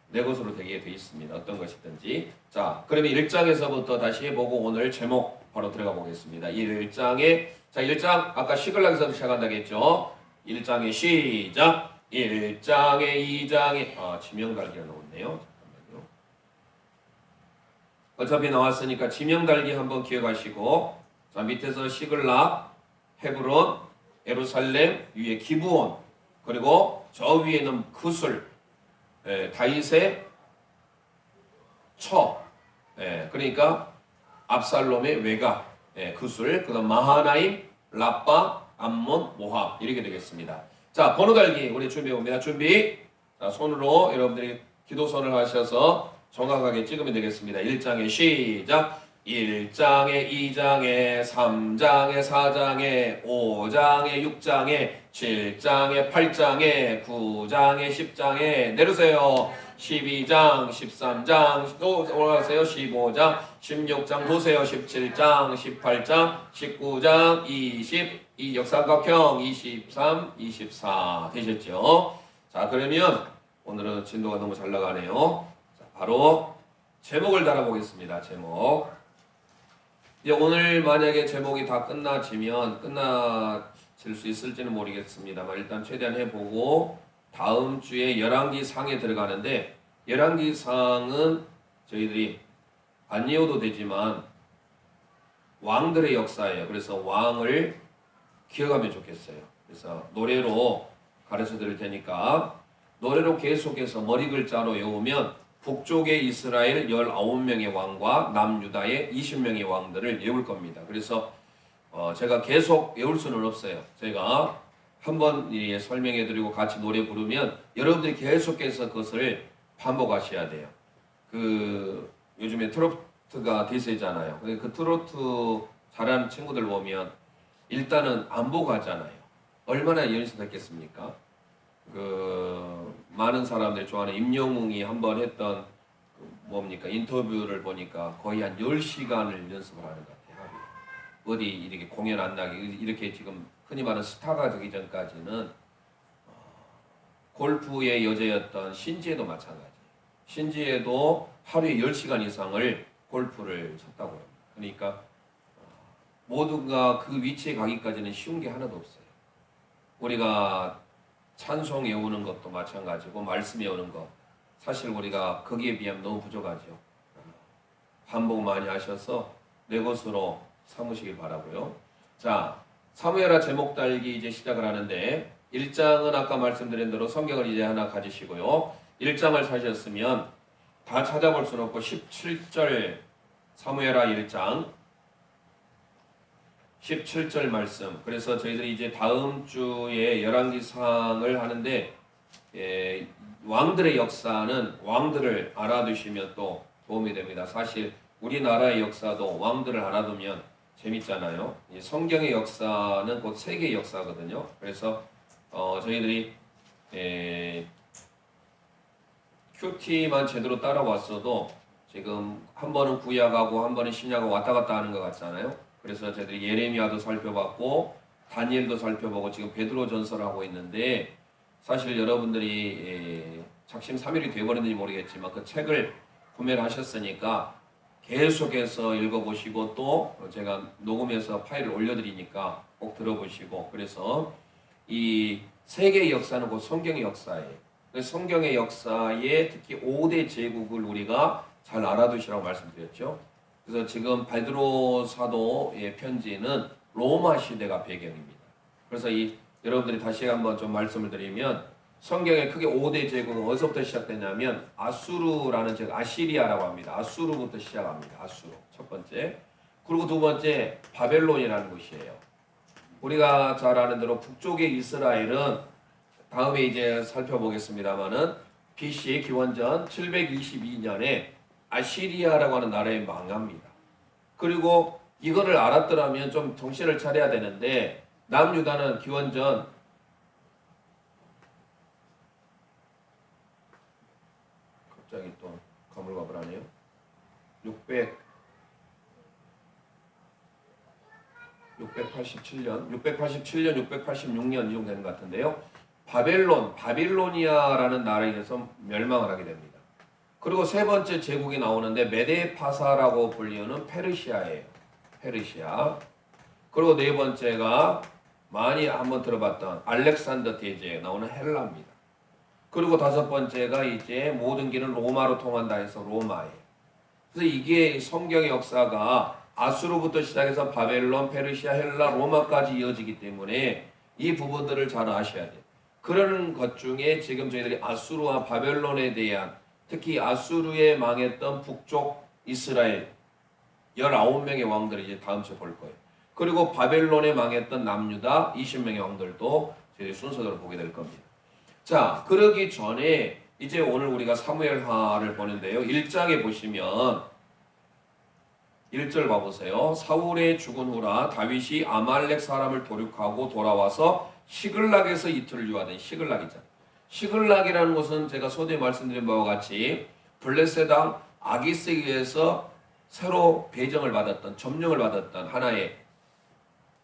내 것으로 되게 돼 있습니다. 어떤 것이든지. 자, 그러면 1장에서부터 다시 해보고 오늘 제목 바로 들어가 보겠습니다. 1장에, 자, 1장 아까 시글락에서 시작한다고 했죠. 1장에 시작. 1장에 2장에 지명 달기가 나왔네요. 잠깐만요. 어차피 나왔으니까 지명 달기 한번 기억하시고, 자, 밑에서 시글락, 헤브론, 예루살렘, 위에 기브온, 그리고 저 위에는 구술, 다윗의 처, 그러니까 압살롬의 외가, 구술, 그다음 마하나임, 라빠, 암몬, 모압 이렇게 되겠습니다. 자, 번호 달기 우리 준비해 봅니다. 준비. 자, 손으로 여러분들이 기도선을 하셔서 정확하게 찍으면 되겠습니다. 1장에 시작. 1장에 2장에 3장에 4장에 5장에 6장에 7장에 8장에 9장에 10장에 내려오세요. 12장 13장 또 올라가세요. 15장 16장 보세요. 17장 18장 19장 20 이 역삼각형 23 24 되셨죠? 자, 그러면 오늘은 진도가 너무 잘 나가네요. 자, 바로 제목을 달아보겠습니다. 제목. 이제 오늘 만약에 제목이 다 끝나질 수 있을지는 모르겠습니다만 일단 최대한 해보고 다음 주에 열왕기상에 들어가는데 열왕기상은 저희들이 안 외워도 되지만 왕들의 역사예요. 그래서 왕을 기억하면 좋겠어요. 그래서 노래로 가르쳐 드릴 테니까 노래로 계속해서 머리 글자로 외우면 북쪽의 이스라엘 19명의 왕과 남유다의 20명의 왕들을 외울 겁니다. 그래서 제가 계속 외울 수는 없어요. 제가 한번 설명해 드리고 같이 노래 부르면 여러분들이 계속해서 그것을 반복하셔야 돼요. 요즘에 트로트가 대세잖아요. 그 트로트 잘하는 친구들 보면 일단은 안 보고 하잖아요. 얼마나 연습했겠습니까? 많은 사람들이 좋아하는 임영웅이 한번 했던 인터뷰를 보니까 거의 한 10시간을 연습을 하는 것 같아요. 어디 이렇게 공연 안 나게 이렇게 지금 흔히 말하는 스타가 되기 전까지는 골프의 여제였던 신지혜도 마찬가지예요. 신지혜도 하루에 10시간 이상을 골프를 쳤다고 합니다. 그러니까 모두가 그 위치에 가기까지는 쉬운 게 하나도 없어요. 우리가 찬송 외우는 것도 마찬가지고 말씀 외우는 것 사실 우리가 거기에 비하면 너무 부족하죠. 반복 많이 하셔서 내 것으로 삼으시길 바라고요. 자, 사무엘하 제목 달기 이제 시작을 하는데 1장은 아까 말씀드린 대로 성경을 이제 하나 가지시고요. 1장을 사셨으면 다 찾아볼 수는 없고 17절 사무엘하 1장 17절 말씀. 그래서 저희들이 이제 다음 주에 열왕기상을 하는데 왕들의 역사는 왕들을 알아두시면 또 도움이 됩니다. 사실 우리나라의 역사도 왕들을 알아두면 재밌잖아요. 성경의 역사는 곧 세계의 역사거든요. 그래서 저희들이 QT만 제대로 따라왔어도 지금 한 번은 구약하고 한 번은 신약하고 왔다 갔다 하는 것 같잖아요. 그래서 저희들이 예레미야도 살펴봤고 다니엘도 살펴보고 지금 베드로 전서를 하고 있는데 사실 여러분들이 작심삼일이 되어버렸는지 모르겠지만 그 책을 구매를 하셨으니까 계속해서 읽어보시고 또 제가 녹음해서 파일을 올려드리니까 꼭 들어보시고 그래서 이 세계의 역사는 곧 성경의 역사예요. 성경의 역사에 특히 5대 제국을 우리가 잘 알아두시라고 말씀드렸죠. 그래서 지금 베드로 사도의 편지는 로마 시대가 배경입니다. 그래서 여러분들이 다시 한번 좀 말씀을 드리면 성경에 크게 5대 제국은 어디서부터 시작되냐면 아수르라는 즉 아시리아라고 합니다. 아수르부터 시작합니다. 아수르 첫 번째. 그리고 두 번째 바벨론이라는 곳이에요. 우리가 잘 아는 대로 북쪽의 이스라엘은 다음에 이제 살펴보겠습니다만은 BC 기원전 722년에 아시리아라고 하는 나라에 망합니다. 그리고 이거를 알았더라면 좀 정신을 차려야 되는데 남유다는 기원전 갑자기 또 가물가물하네요. 687년, 686년 이 정도 되는 것 같은데요. 바빌로니아라는 나라에 의해서 멸망을 하게 됩니다. 그리고 세 번째 제국이 나오는데 메데파사라고 불리는 페르시아예요. 페르시아. 그리고 네 번째가 많이 한번 들어봤던 알렉산더 대제에 나오는 헬라입니다. 그리고 다섯 번째가 이제 모든 길은 로마로 통한다 해서 로마예요. 그래서 이게 성경의 역사가 아수르부터 시작해서 바벨론, 페르시아, 헬라, 로마까지 이어지기 때문에 이 부분들을 잘 아셔야 돼요. 그런 것 중에 지금 저희들이 아수르와 바벨론에 대한 특히 아수르에 망했던 북쪽 이스라엘 19명의 왕들을 이제 다음 주에 볼 거예요. 그리고 바벨론에 망했던 남유다 20명의 왕들도 저희 순서대로 보게 될 겁니다. 자, 그러기 전에 이제 오늘 우리가 사무엘하를 보는데요. 1장에 보시면 1절 봐보세요. 사울의 죽은 후라 다윗이 아말렉 사람을 도륙하고 돌아와서 시글락에서 이틀을 유하더니 시글락이잖아요. 시글락이라는 것은 제가 소대에 말씀드린 바와 같이 블레셋 왕 아기스에 의해서 새로 배정을 받았던 점령을 받았던 하나의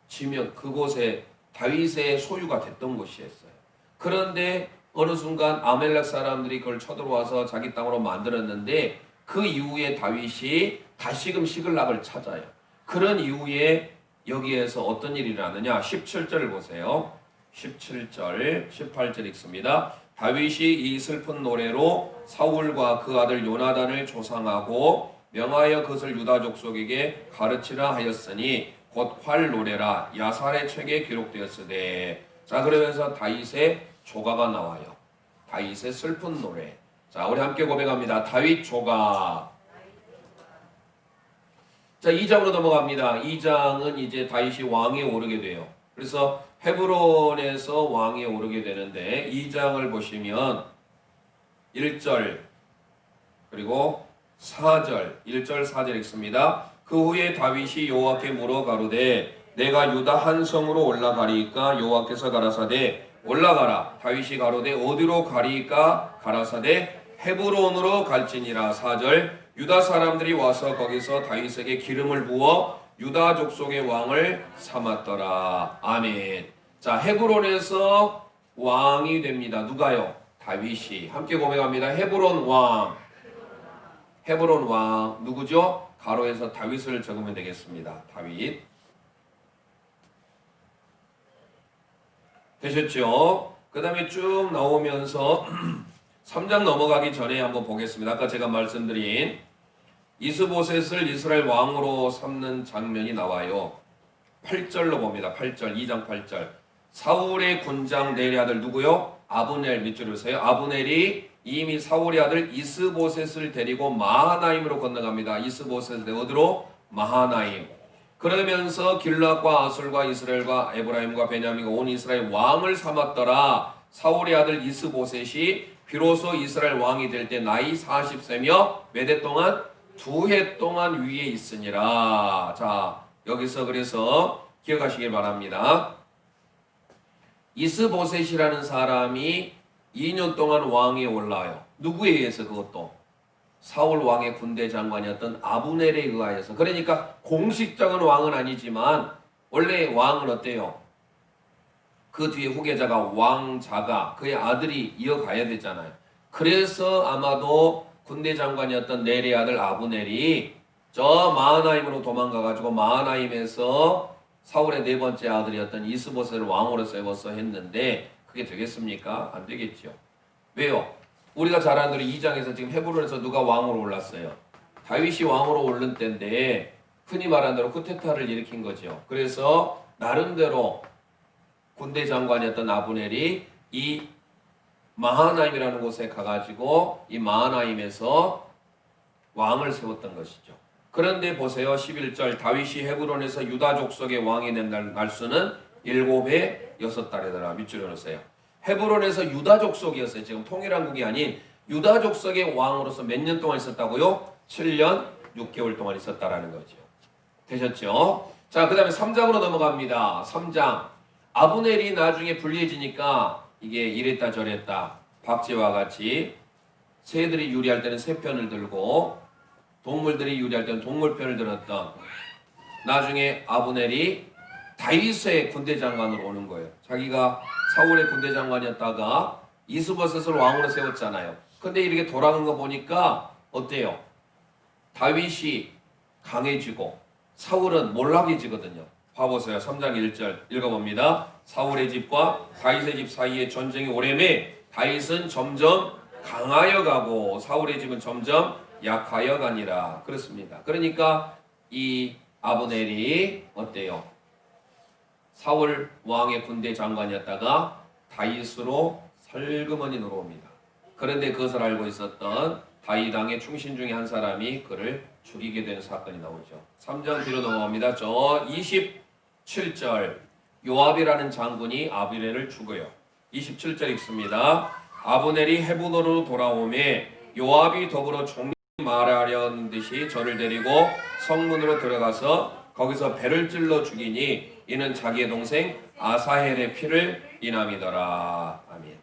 지명, 그곳에 다윗의 소유가 됐던 곳이었어요. 그런데 어느 순간 아말렉 사람들이 그걸 쳐들어와서 자기 땅으로 만들었는데 그 이후에 다윗이 다시금 시글락을 찾아요. 그런 이후에 여기에서 어떤 일이 일어나느냐? 17절을 보세요. 17절, 18절 읽습니다. 다윗이 이 슬픈 노래로 사울과 그 아들 요나단을 조상하고 명하여 그것을 유다 족속에게 가르치라 하였으니 곧 활 노래라 야살의 책에 기록되었으되. 자, 그러면서 다윗의 조가가 나와요. 다윗의 슬픈 노래. 자, 우리 함께 고백합니다. 다윗 조가. 자, 2장으로 넘어갑니다. 2장은 이제 다윗이 왕에 오르게 돼요. 그래서 헤브론에서 왕에 오르게 되는데 2장을 보시면 1절 그리고 4절 1절 4절 읽습니다. 그 후에 다윗이 여호와께 물어 가로되 내가 유다 한 성으로 올라가리이까 여호와께서 가라사대 올라가라. 다윗이 가로되 어디로 가리이까 가라사대 헤브론으로 갈지니라. 4절 유다 사람들이 와서 거기서 다윗에게 기름을 부어 유다 족속의 왕을 삼았더라. 아멘. 자, 헤브론에서 왕이 됩니다. 누가요? 다윗이. 함께 고백합니다. 헤브론 왕. 헤브론 왕 누구죠? 가로에서 다윗을 적으면 되겠습니다. 다윗. 되셨죠? 그 다음에 쭉 나오면서 3장 넘어가기 전에 한번 보겠습니다. 아까 제가 말씀드린 이스보셋을 이스라엘 왕으로 삼는 장면이 나와요. 8절로 봅니다. 8절, 2장 8절. 사울의 군장 넬의 아들 누구요? 아브넬. 밑줄을 보세요. 아브넬이 이미 사울의 아들 이스보셋을 데리고 마하나임으로 건너갑니다. 이스보셋을 어디로? 마하나임. 그러면서 길앗과 아술과 이스라엘과 에브라임과 베냐민과 온 이스라엘 왕을 삼았더라. 사울의 아들 이스보셋이 비로소 이스라엘 왕이 될 때 나이 40세며 몇 해 동안? 2해 동안 위에 있으니라. 자, 여기서 그래서 기억하시길 바랍니다. 이스보셋이라는 사람이 2년 동안 왕에 올라요. 누구에 의해서? 그것도 사울 왕의 군대 장관이었던 아브넬에 의하여서. 그러니까 공식적인 왕은 아니지만 원래 왕은 어때요? 그 뒤에 후계자가 왕자가 그의 아들이 이어가야 되잖아요. 그래서 아마도 군대 장관이었던 넬의 아들 아브넬이 저 마하나임으로 도망가가지고 마하나임에서 사울의 네 번째 아들이었던 이스보셋을 왕으로 세워서 했는데 그게 되겠습니까? 안 되겠죠. 왜요? 우리가 잘 아는 대로 2장에서 지금 헤브론에서 누가 왕으로 올랐어요? 다윗이 왕으로 오른 때인데 흔히 말하는 대로 쿠데타를 일으킨 거죠. 그래서 나름대로 군대 장관이었던 아브넬이 이 마하나임이라는 곳에 가가지고 이 마하나임에서 왕을 세웠던 것이죠. 그런데 보세요. 11절 다윗이 헤브론에서 유다 족속의 왕이 된 날수는 7해 6달이더라. 밑줄을 놓으세요. 헤브론에서 유다 족속이었어요. 지금 통일한국이 아닌 유다 족속의 왕으로서 몇 년 동안 있었다고요? 7년 6개월 동안 있었다라는 거죠. 되셨죠? 자, 그 다음에 3장으로 넘어갑니다. 3장. 아브넬이 나중에 불리해지니까 이게 이랬다 저랬다. 박제와 같이 새들이 유리할 때는 새 편을 들고 동물들이 유리할 때는 동물 편을 들었던 나중에 아브넬이 다윗의 군대 장관으로 오는 거예요. 자기가 사울의 군대 장관이었다가 이스보셋을 왕으로 세웠잖아요. 근데 이렇게 돌아가는 거 보니까 어때요? 다윗이 강해지고 사울은 몰락해지거든요. 봐보세요. 3장 1절 읽어봅니다. 사울의 집과 다윗의 집 사이에 전쟁이 오래매 다윗은 점점 강하여 가고 사울의 집은 점점 약하여 가니라. 그렇습니다. 그러니까 이 아브넬이 어때요? 사울 왕의 군대 장관이었다가 다윗으로 설그머니 들어옵니다. 그런데 그것을 알고 있었던 다윗 왕의 충신 중에 한 사람이 그를 죽이게 되는 사건이 나오죠. 3장 뒤로 넘어갑니다. 저 27절 요압이라는 장군이 아브넬을 죽어요. 27절 읽습니다. 아브넬이 헤브론으로 돌아오매 요압이 더불어 종 말하려는 듯이 저를 데리고 성문으로 들어가서 거기서 배를 찔러 죽이니 이는 자기의 동생 아사헬의 피를 인함이더라. 아멘.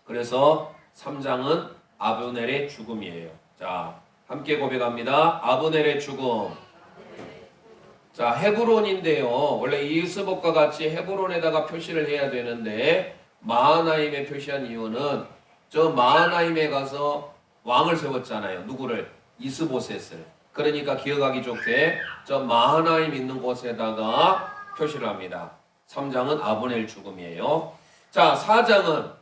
그래서 3장은 아브넬의 죽음이에요. 자, 함께 고백합니다. 아브넬의 죽음. 자, 헤브론인데요. 원래 이스봇과 같이 헤브론에다가 표시를 해야 되는데 마하나임에 표시한 이유는 저 마하나임에 가서 왕을 세웠잖아요. 누구를? 이스보셋을. 그러니까 기억하기 좋게 저 마하나임 있는 곳에다가 표시를 합니다. 3장은 아브넬 죽음이에요. 자, 4장은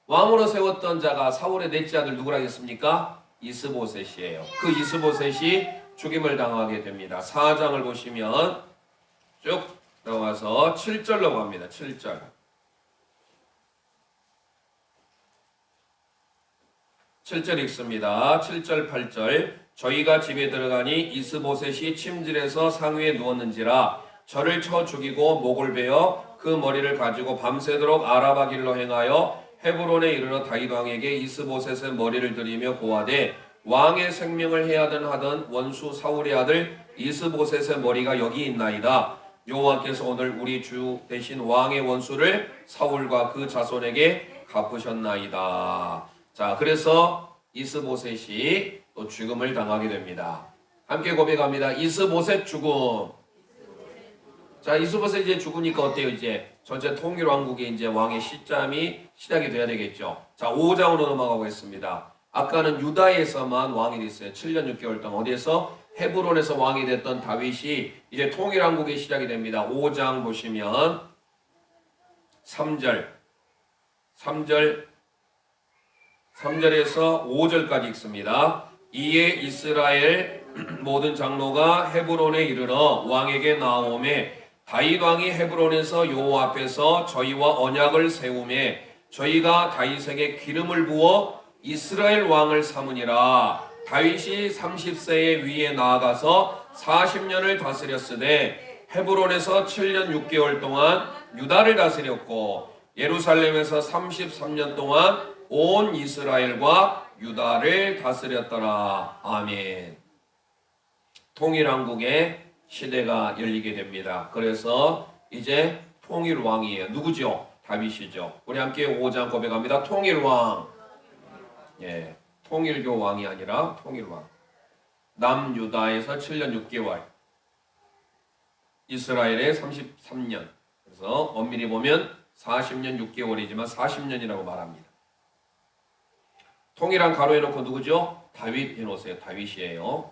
왕으로 세웠던 자가 사울의 넷째 아들 누구라겠습니까? 이스보셋이에요. 그 이스보셋이 죽임을 당하게 됩니다. 4장을 보시면 쭉 넘어가서 7절로 갑니다. 7절. 7절 읽습니다. 7절 8절. 저희가 집에 들어가니 이스보셋이 침실에서 상위에 누웠는지라 저를 쳐 죽이고 목을 베어 그 머리를 가지고 밤새도록 아라바 길로 행하여 헤브론에 이르러 다윗 왕에게 이스보셋의 머리를 들이며 고하되 왕의 생명을 해하든 하든 원수 사울의 아들 이스보셋의 머리가 여기 있나이다. 여호와께서 오늘 우리 주 대신 왕의 원수를 사울과 그 자손에게 갚으셨나이다. 자, 그래서 이스보셋이 또 죽음을 당하게 됩니다. 함께 고백합니다. 이스보셋 죽음. 자, 이스보셋 이제 죽으니까 어때요? 이제 전체 통일왕국의 이제 왕의 시점이 시작이 돼야 되겠죠. 자, 5장으로 넘어가고 있습니다. 아까는 유다에서만 왕이 됐어요. 7년 6개월 동안. 어디에서? 헤브론에서 왕이 됐던 다윗이 이제 통일왕국의 시작이 됩니다. 5장 보시면 3절에서 5절까지 읽습니다. 이에 이스라엘 모든 장로가 헤브론에 이르러 왕에게 나오매 다윗 왕이 헤브론에서 여호와 앞에서 저희와 언약을 세우매 저희가 다윗에게 기름을 부어 이스라엘 왕을 삼으니라. 다윗이 30세의 위에 나아가서 40년을 다스렸으되 헤브론에서 7년 6개월 동안 유다를 다스렸고 예루살렘에서 33년 동안 온 이스라엘과 유다를 다스렸더라. 아멘. 통일왕국의 시대가 열리게 됩니다. 그래서 이제 통일왕이에요. 누구죠? 다윗이죠. 우리 함께 5장 고백합니다. 통일왕. 예, 통일교 왕이 아니라 통일왕. 남유다에서 7년 6개월, 이스라엘에 33년. 그래서 엄밀히 보면 40년 6개월이지만 40년이라고 말합니다. 통일왕 가로해 놓고 누구죠? 다윗 해놓으세요. 다윗이에요.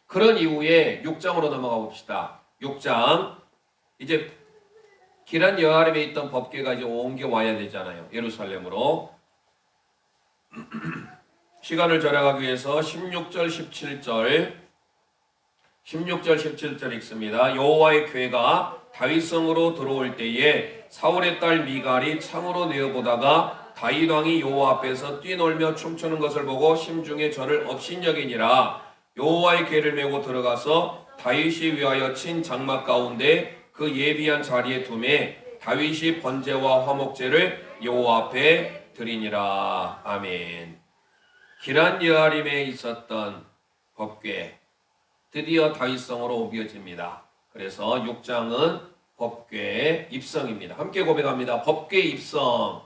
그런 이후에 6장으로 넘어가 봅시다. 6장. 이제 기란 여아림에 있던 법궤가 이제 옮겨와야 되잖아요. 예루살렘으로. 시간을 절약하기 위해서 16절 17절 읽습니다. 여호와의 궤가 다윗성으로 들어올 때에 사울의 딸 미갈이 창으로 내어보다가 다윗 왕이 여호와 앞에서 뛰놀며 춤추는 것을 보고 심중에 저를 업신여기니라. 여호와의 궤를 메고 들어가서 다윗이 위하여 친 장막 가운데 그 예비한 자리에 두매 다윗이 번제와 화목제를 여호와 앞에 드리니라. 아멘. 기란 여아림에 있었던 법궤 드디어 다윗성으로 옮겨집니다. 그래서 6장은 법궤 입성입니다. 함께 고백합니다. 법궤 입성.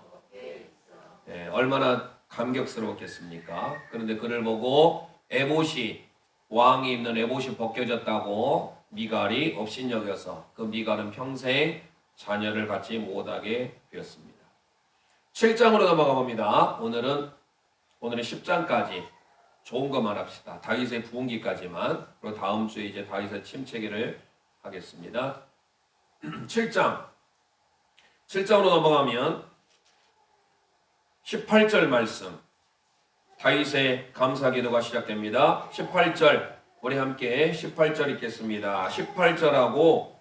네, 얼마나 감격스러웠겠습니까? 그런데 그를 보고 에봇이 왕이 입는 에봇이 벗겨졌다고 미갈이 업신여겨서 그 미갈은 평생 자녀를 갖지 못하게 되었습니다. 7장으로 넘어가 봅니다. 오늘은 10장까지 좋은 것만 합시다. 다윗의 부흥기까지만. 그리고 다음 주에 이제 다윗의 침체기를 하겠습니다. 7장으로 넘어가면 18절 말씀. 다윗의 감사기도가 시작됩니다. 18절 우리 함께 18절 읽겠습니다. 18절하고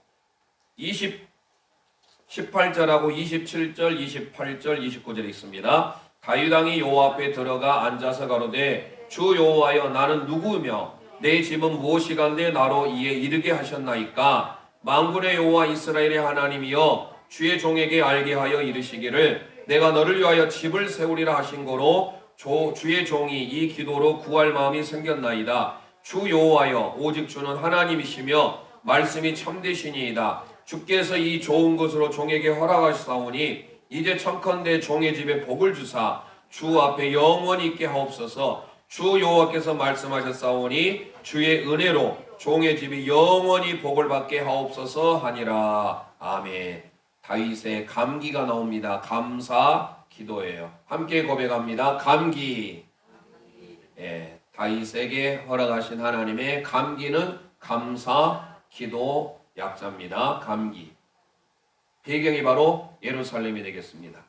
27절, 28절, 29절 읽습니다. 다윗 왕이 여호와 앞에 들어가 앉아서 가로되 주 여호와여 나는 누구며 내 집은 무엇이간데 나로 이에 이르게 하셨나이까. 만군의 여호와 이스라엘의 하나님이여 주의 종에게 알게 하여 이르시기를 내가 너를 위하여 집을 세우리라 하신 거로 주의 종이 이 기도로 구할 마음이 생겼나이다. 주 여호와여 오직 주는 하나님이시며 말씀이 참되시니이다. 주께서 이 좋은 것으로 종에게 허락하시사오니 이제 청컨대 종의 집에 복을 주사 주 앞에 영원히 있게 하옵소서. 주 여호와께서 말씀하셨사오니 주의 은혜로 종의 집이 영원히 복을 받게 하옵소서 하니라. 아멘. 다윗의 감기가 나옵니다. 감사 기도예요. 함께 고백합니다. 감기. 예, 다윗에게 허락하신 하나님의 감기는 감사 기도 약자입니다. 감기. 배경이 바로 예루살렘이 되겠습니다.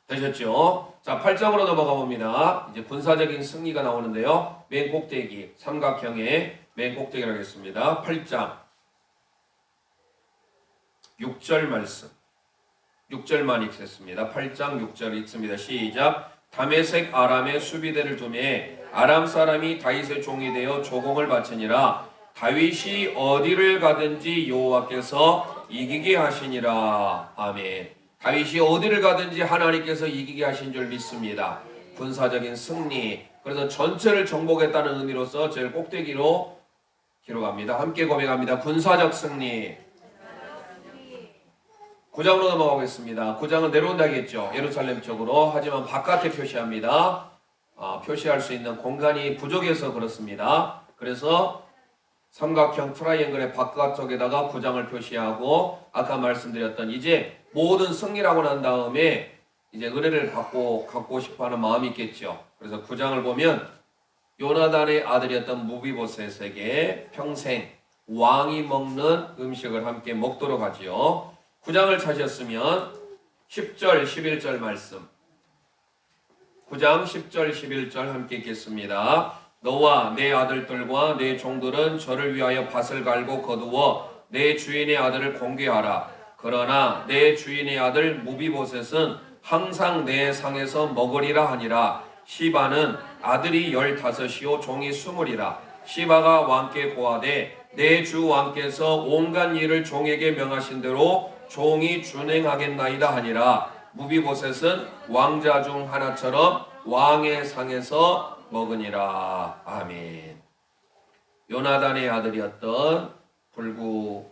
되셨죠? 자, 8장으로 넘어가 봅니다. 이제 군사적인 승리가 나오는데요. 맨 꼭대기, 삼각형의 맨 꼭대기를 하겠습니다. 8장 6절 말씀. 6절만 읽겠습니다. 8장 6절 읽습니다. 시작. 다메섹 아람에 수비대를 두매 아람 사람이 다윗의 종이 되어 조공을 바치니라. 다윗이 어디를 가든지 여호와께서 이기게 하시니라. 아멘. 다윗이 어디를 가든지 하나님께서 이기게 하신 줄 믿습니다. 군사적인 승리. 그래서 전체를 정복했다는 의미로서 제일 꼭대기로 기록합니다. 함께 고백합니다. 군사적 승리. 9장으로 넘어가겠습니다. 9장은 내려온다겠죠. 예루살렘 쪽으로. 하지만 바깥에 표시합니다. 표시할 수 있는 공간이 부족해서 그렇습니다. 그래서 삼각형 트라이앵글의 바깥쪽에다가 9장을 표시하고 아까 말씀드렸던 이제 모든 승리라고 난 다음에 이제 은혜를 갖고 싶어하는 마음이 있겠죠. 그래서 9장을 보면 요나단의 아들이었던 무비보셋에게 평생 왕이 먹는 음식을 함께 먹도록 하지요. 9장을 찾으셨으면 10절 11절 말씀 9장 10절 11절 함께 읽겠습니다. 너와 내 아들들과 내 종들은 저를 위하여 밭을 갈고 거두어 내 주인의 아들을 공개하라. 그러나 내 주인의 아들 무비보셋은 항상 내 상에서 먹으리라 하니라. 시바는 아들이 15이요 종이 20이라. 시바가 왕께 고하되 내 주 왕께서 온갖 일을 종에게 명하신 대로 종이 준행하겠나이다 하니라. 무비보셋은 왕자 중 하나처럼 왕의 상에서 먹으니라. 아멘. 요나단의 아들이었던 불구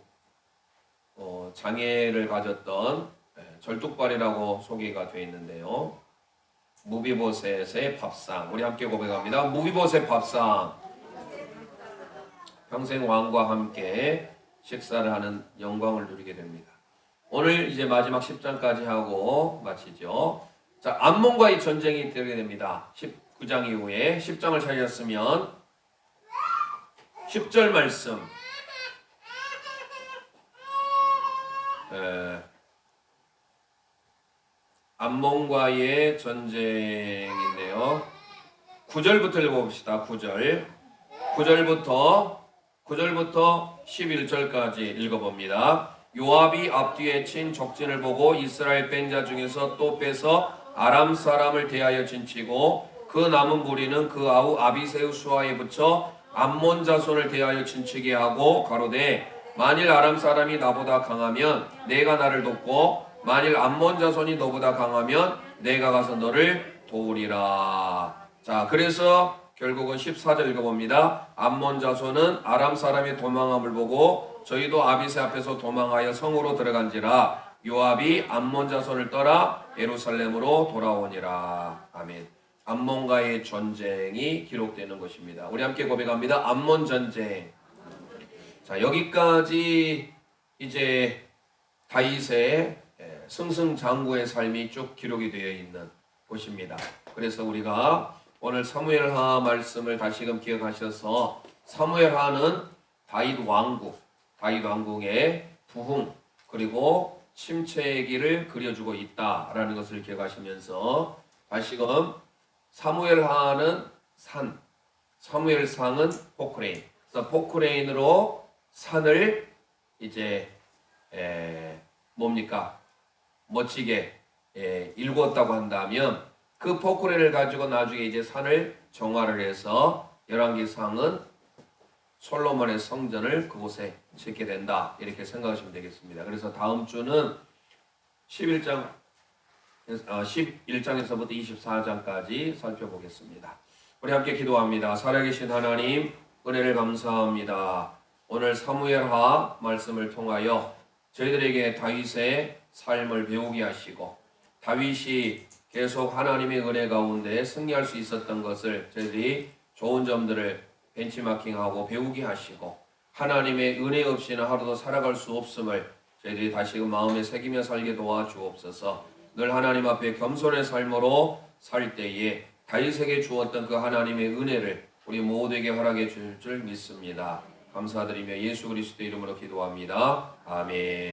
장애를 가졌던 절뚝발이라고 소개가 되어 있는데요. 무비보셋의 밥상. 우리 함께 고백합니다. 무비보셋 밥상. 평생 왕과 함께 식사를 하는 영광을 누리게 됩니다. 오늘 이제 마지막 10장까지 하고 마치죠. 자, 암몬과의 전쟁이 되게 됩니다. 19장 이후에 10장을 찾으셨으면 10절 말씀. 암몬과의 전쟁인데요. 9절부터 읽어봅시다. 9절부터 11절까지 읽어봅니다. 요압이 앞뒤에 친 적진을 보고 이스라엘 뺀 자 중에서 또 빼서 아람 사람을 대하여 진치고 그 남은 무리는 그 아우 아비새우 수하에 붙여 암몬 자손을 대하여 진치게 하고 가로되 만일 아람 사람이 나보다 강하면 내가 나를 돕고 만일 암몬 자손이 너보다 강하면 내가 가서 너를 도우리라. 자, 그래서 결국은 14절 읽어봅니다. 암몬 자손은 아람 사람이 도망함을 보고 저희도 아비새 앞에서 도망하여 성으로 들어간지라. 요압이 암몬 자손을 떠나 예루살렘으로 돌아오니라. 아멘. 암몬과의 전쟁이 기록되는 것입니다. 우리 함께 고백합니다. 암몬 전쟁. 자, 여기까지 이제 다윗의 승승장구의 삶이 쭉 기록이 되어 있는 곳입니다. 그래서 우리가 오늘 사무엘하 말씀을 다시금 기억하셔서 사무엘하는 다윗 왕국의 부흥 그리고 침체의 길을 그려주고 있다라는 것을 기억하시면서 다시금 사무엘하는 산, 사무엘상은 포크레인. 그래서 포크레인으로 산을 이제 멋지게 일구었다고 한다면 그 포크레인을 가지고 나중에 이제 산을 정화를 해서 열왕기상은 솔로몬의 성전을 그곳에 짓게 된다. 이렇게 생각하시면 되겠습니다. 그래서 다음 주는 11장 11장에서부터 24장까지 살펴보겠습니다. 우리 함께 기도합니다. 살아계신 하나님, 은혜를 감사합니다. 오늘 사무엘하 말씀을 통하여 저희들에게 다윗의 삶을 배우게 하시고, 다윗이 계속 하나님의 은혜 가운데 승리할 수 있었던 것을 저희들이 좋은 점들을 벤치마킹하고 배우게 하시고, 하나님의 은혜 없이는 하루도 살아갈 수 없음을 저희들이 다시금 마음에 새기며 살게 도와주옵소서. 늘 하나님 앞에 겸손의 삶으로 살 때에 다윗에게 주었던 그 하나님의 은혜를 우리 모두에게 허락해 줄 줄 믿습니다. 감사드리며 예수 그리스도의 이름으로 기도합니다. 아멘.